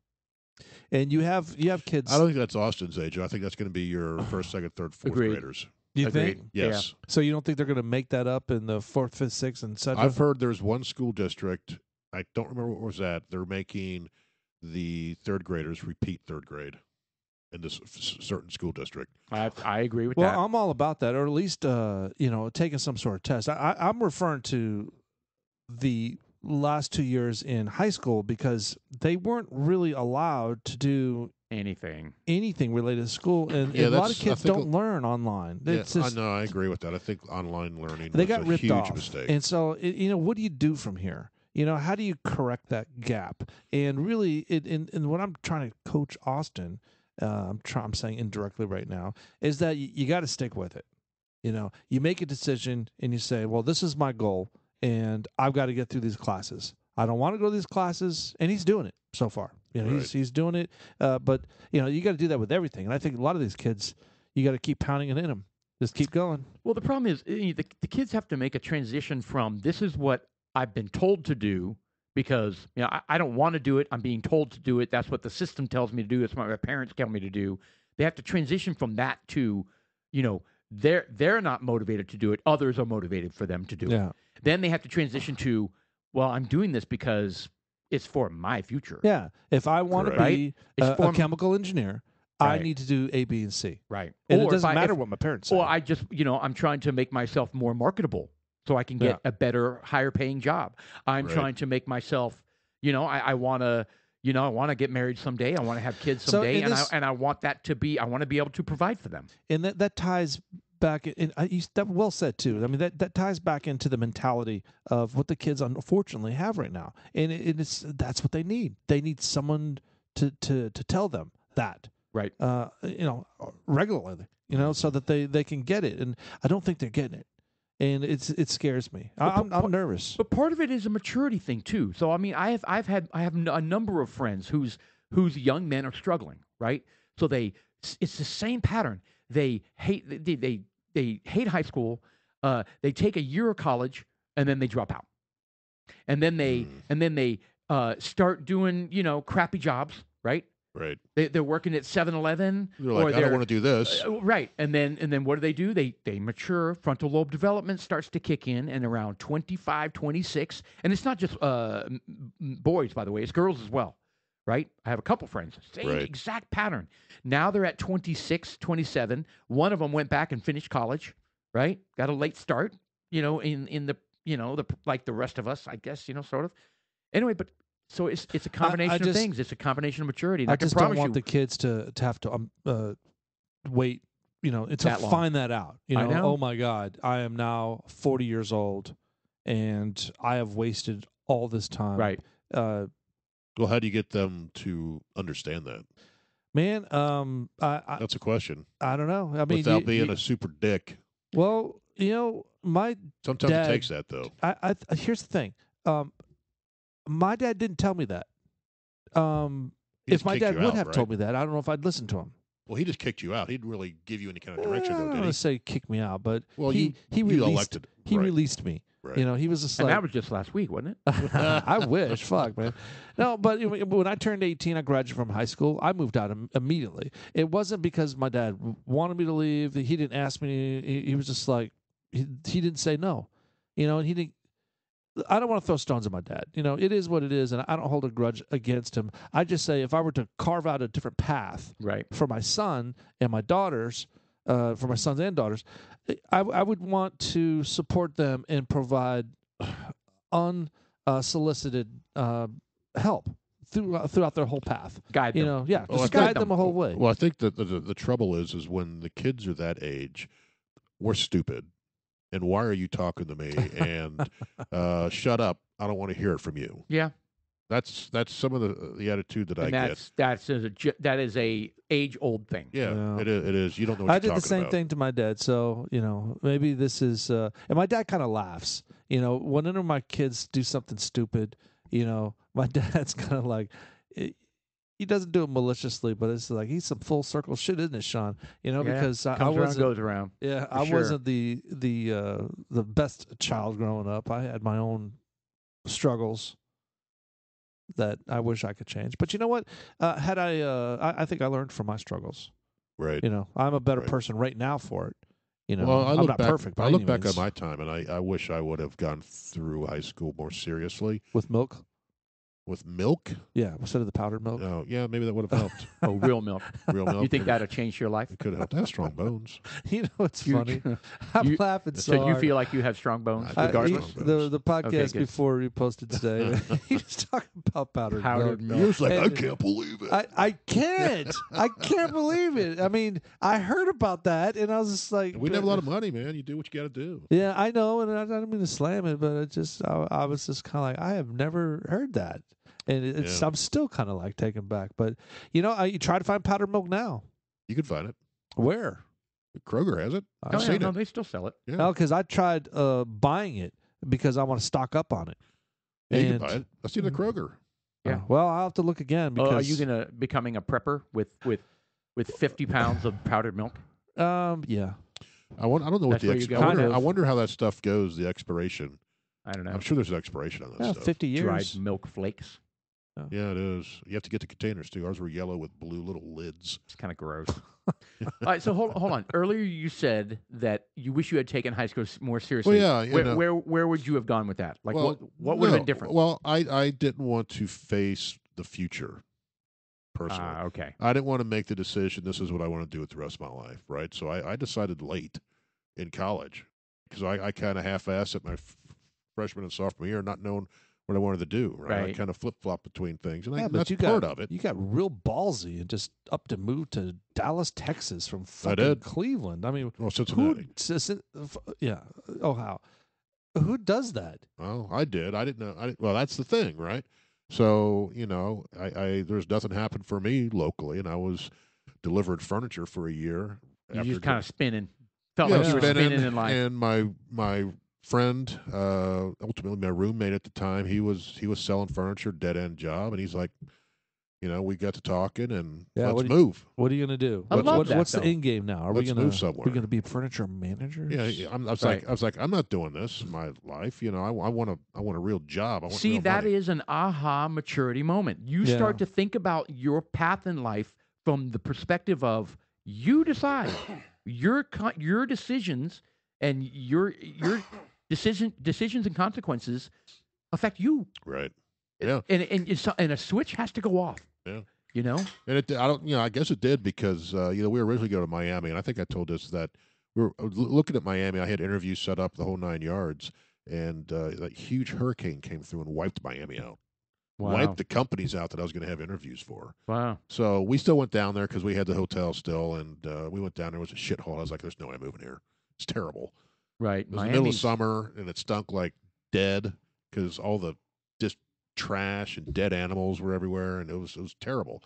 And you have kids. I don't think that's Austin's age. I think that's going to be your first, second, third, fourth Agreed. graders. You think? Yes. Yeah. So you don't think they're going to make that up in the 4th, 5th, 6th, and 7th? I've heard there's one school district. I don't remember what was that. They're making the third graders repeat third grade in this certain school district. I agree with that. that. Well, I'm all about that, or at least taking some sort of test. I'm referring to the last 2 years in high school because they weren't really allowed to do anything related to school, and a lot of kids don't learn online. I agree with that. I think online learning got was a ripped huge off. mistake. And so, what do you do from here? How do you correct that gap? And really, and what I'm trying to coach Austin, I'm saying indirectly right now, is that you got to stick with it. You make a decision and you say, well, this is my goal. And I've got to get through these classes. I don't want to go to these classes, and he's doing it so far. He's doing it. But you got to do that with everything. And I think a lot of these kids, you got to keep pounding it in them. Just keep going. Well, the problem is the kids have to make a transition from this is what I've been told to do because I don't want to do it. I'm being told to do it. That's what the system tells me to do. That's what my parents tell me to do. They have to transition from that to, they're not motivated to do it. Others are motivated for them to do it. Then they have to transition to, well, I'm doing this because it's for my future. Yeah. If I want to be a chemical engineer, I need to do A, B, and C. Right. And it doesn't matter what my parents say. Or I just, I'm trying to make myself more marketable so I can get a better, higher paying job. I'm trying to make myself, I want to, You know, I want to get married someday. I want to have kids So someday, in this- I want that to be. I want to be able to provide for them. And that ties back in. That well said too. I mean, that ties back into the mentality of what the kids unfortunately have right now, and that's what they need. They need someone to tell them that, Right. regularly, so that they can get it. And I don't think they're getting it, and it scares me. I'm nervous. But part of it is a maturity thing too. So I mean, I have a number of friends whose young men are struggling, right? So it's the same pattern. They hate they hate high school. They take a year of college and then they drop out, and then they start doing crappy jobs, right? Right. They're working at 7-Eleven. They're like, I don't want to do this. Right. And then what do? They mature. Frontal lobe development starts to kick in and around 25, 26. And it's not just boys, by the way. It's girls as well. Right? I have a couple friends. Same Right. exact pattern. Now they're at 26, 27. One of them went back and finished college. Right? Got a late start, in the, like the rest of us, I guess, sort of. Anyway, but so it's a combination of things. It's a combination of maturity. And I can just don't promise want you, the kids to have to wait, to That long. find that out. I know. Oh my God, I am now 40 years old, and I have wasted all this time. right. Well, how do you get them to understand that? Man, I That's a question. don't know. I mean, Without being a super dick. well, my Sometimes Dad- it takes that, though. here's the thing. My dad didn't tell me that. He just If my kicked dad you would out, have right? told me that, I don't know if I'd listen to him. Well, he just kicked you out. He didn't really give you any kind of direction, I though, don't did want he? to say kick me out, but Well, he you released elected. he Right. released me. Right. He was just And like, that was just last week, wasn't it? I wish. Fuck, man. No, but when I turned 18, I graduated from high school. I moved out immediately. It wasn't because my dad wanted me to leave. He didn't ask me. He was just like, he didn't say no. And he didn't. I don't want to throw stones at my dad. It is what it is, and I don't hold a grudge against him. I just say if I were to carve out a different path Right. for my son and my daughters, for my sons and daughters, I would want to support them and provide unsolicited help throughout their whole path. Guide them. Yeah, Well, I just think- guide them the whole way. Well, I think that the trouble is when the kids are that age, we're stupid. And why are you talking to me? And shut up. I don't want to hear it from you. Yeah. That's some of the attitude that I And get. that is a age old thing. Yeah, Yeah. it is. You don't know what I you're did the talking same about. thing to my dad, so maybe this is. And my dad kind of laughs. Whenever my kids do something stupid, my dad's kind of like, he doesn't do it maliciously, but it's like he's some full circle shit, isn't it, Sean? Yeah. Because I Comes around, wasn't. goes around. Yeah, I sure. wasn't the best child growing up. I had my own struggles that I wish I could change. But you know what? Had I think I learned from my struggles. Right. I'm a better Right. person right now for it. Well, I'm not perfect. By I look any back on means. my time, and I wish I would have gone through high school more seriously With milk. with milk. Yeah, instead of the powdered milk. Oh, yeah, maybe that would have helped. Oh, real milk. Real milk. You think that'd have your life? It could have helped. I have strong bones. What's You- funny? I'm you- laughing so So you hard. feel like you have strong bones, I- regardless? strong the bones. podcast good. before we posted today, he was talking about powdered Powdered milk. milk. He was like, I And- can't believe it. I can't. I can't believe it. I mean, I heard about that, and I was just like, we didn't have a lot of money, man. You do what you got to do. Yeah, I know, and I don't mean to slam it, but I was just kind of like, I have never heard that, and it's Yeah. I'm still kind of like taken back. But you try to find powdered milk now. You can find it. Where? Kroger has it. Oh, I've yeah, seen no, it. they still sell it. Yeah. No, because I tried buying it because I want to stock up on it. Yeah, you can and- buy it. I've seen it at Kroger. Yeah. Well, I'll have to look again because. Are you gonna becoming a prepper with 50 pounds of powdered milk? Yeah. I don't know what That's the where you ex- go. I wonder, Kind of. I wonder how that stuff goes. The expiration. I don't know. I'm sure there's an expiration on that Yeah, stuff. 50 years. Dried milk flakes. Yeah, it is. You have to get the containers too. Ours were yellow with blue little lids. It's kind of gross. All right, so hold on. Earlier you said that you wish you had taken high school more seriously. Well, yeah, where would you have gone with that? Like Well, what would have no. been different? Well, I didn't want to face the future personally. Okay. I didn't want to make the decision. This is what I want to do with the rest of my life, right? So I decided late in college because I kind of half-assed it my freshman and sophomore year, not knowing what I wanted to do. Right. I Right. kind of flip flop between things, and Yeah, that's but part of it. You got real ballsy and just up to move to Dallas, Texas from fucking did. Cleveland. I mean, Well, Cincinnati. yeah. Ohio. Who does that? Well, I did. I didn't know. Well, that's the thing, right? So I there's nothing happened for me locally, and I was delivered furniture for a year. You after just kind of spinning. Felt yeah, like you were spinning in life. And my friend, ultimately my roommate at the time, he was selling furniture, dead end job, and he's like, we got to talking, and Yeah, let's move. What are you gonna do? I love that, What's the though. end game now? Are we Let's gonna move somewhere. We're gonna be furniture managers? Yeah, I was Right. like, I'm not doing this in my life. I want a real job. I want See, real that money. is an aha maturity moment. You Yeah. start to think about your path in life from the perspective of you decide your decisions and your decisions and consequences affect you. right. Yeah. And a switch has to go off. Yeah. And I guess it did because we were originally going to Miami, and I think I told us that we were looking at Miami. I had interviews set up the whole 9 yards, and that huge hurricane came through and wiped Miami out, wiped the companies out that I was going to have interviews for. Wow. So we still went down there because we had the hotel still, and we went down there. It was a shithole. I was like, "There's no way I'm moving here. It's terrible." Right. It was the middle of summer, and it stunk like dead because all the just trash and dead animals were everywhere, and it was terrible.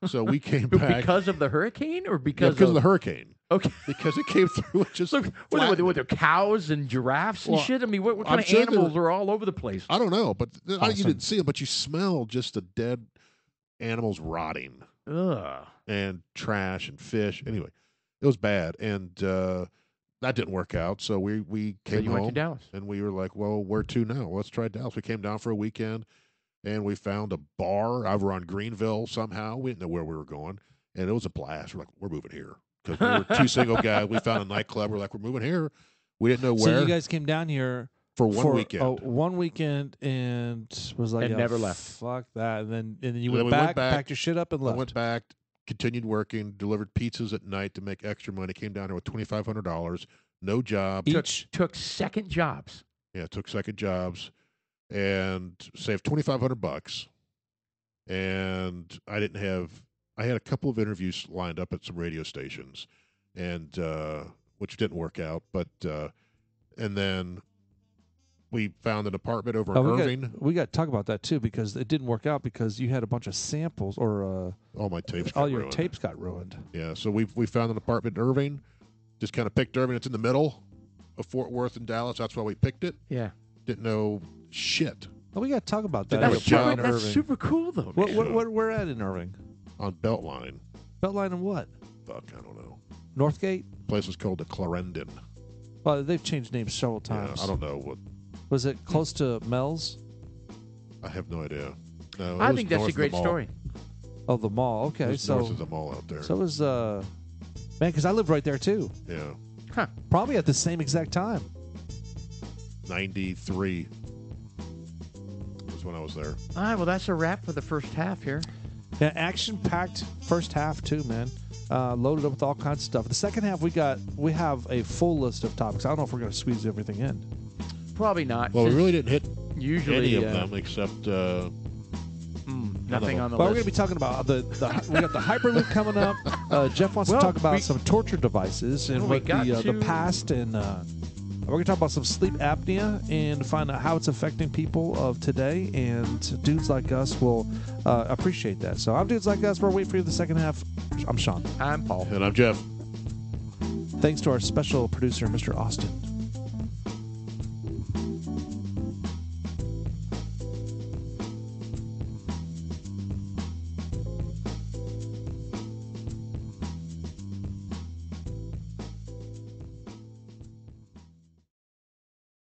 So we came back because of the hurricane, or because of the hurricane. Okay. Because it came through and just Look, were there cows and giraffes and Well, shit? I mean, what I'm kind of sure there animals are all over the place? I don't know, but you Awesome. didn't see them, but you smell just the dead animals rotting Ugh. and trash and fish. Anyway, it was bad, and that didn't work out. So we So came you home went to Dallas. and we were like, "Well, where to now? Let's try Dallas." We came down for a weekend, and we found a bar over on Greenville somehow. We didn't know where we were going, and it was a blast. We're like, "We're moving here." Because we were two single guys. We found a nightclub. We're like, "We're moving here." We didn't know where. So you guys came down here for one weekend. one weekend, and was like, And never left. Fuck that, and then you And then went we back, went back. packed your shit up, and I left. went back, continued working, delivered pizzas at night to make extra money. Came down here with $2,500, no job. Took second jobs. Yeah, took second jobs, and saved $2,500. And I had a couple of interviews lined up at some radio stations, and which didn't work out. But and then we found an apartment over in Irving. We got to talk about that too, because it didn't work out because you had a bunch of samples, or All my tapes. all got your ruined. tapes got ruined. Yeah, so we found an apartment in Irving. Just kind of picked Irving. It's in the middle of Fort Worth and Dallas. That's why we picked it. Yeah. Didn't know shit Oh, we got to talk about that. Didn't have That's a job super, in that's super cool, though. What, man. where at in Irving? on Beltline. Beltline and what? Fuck, I don't know. Northgate? The place was called the Clarendon. Well, they've changed names several Yeah, times. I don't know what. Was it close to Mel's? I have no idea. No, it I was think that's north a of the great mall. story. Oh, the mall. It Okay, was so north of the mall out there. so it was man, because I lived right there too. Yeah, Huh. Probably at the same exact time. 93 was when I was there. All right, well, that's a wrap for the first half here. Yeah, action-packed first half too, man. Loaded up with all kinds of stuff. The second half, we have a full list of topics. I don't know if we're going to squeeze everything in. Probably not. Well, we since really didn't hit usually any of them except nothing on the Well, we're going list. to be talking about we got the Hyperloop coming up. Jeff wants Well, to talk about we- some torture devices and Well, we what got the to- past, and we're going to talk about some sleep apnea and find out how it's affecting people of today. And dudes like us will appreciate that. So I'm Dudes Like Us. We're waiting for you the second half. I'm Sean. I'm Paul. and I'm Jeff. Thanks to our special producer, Mr. Austin.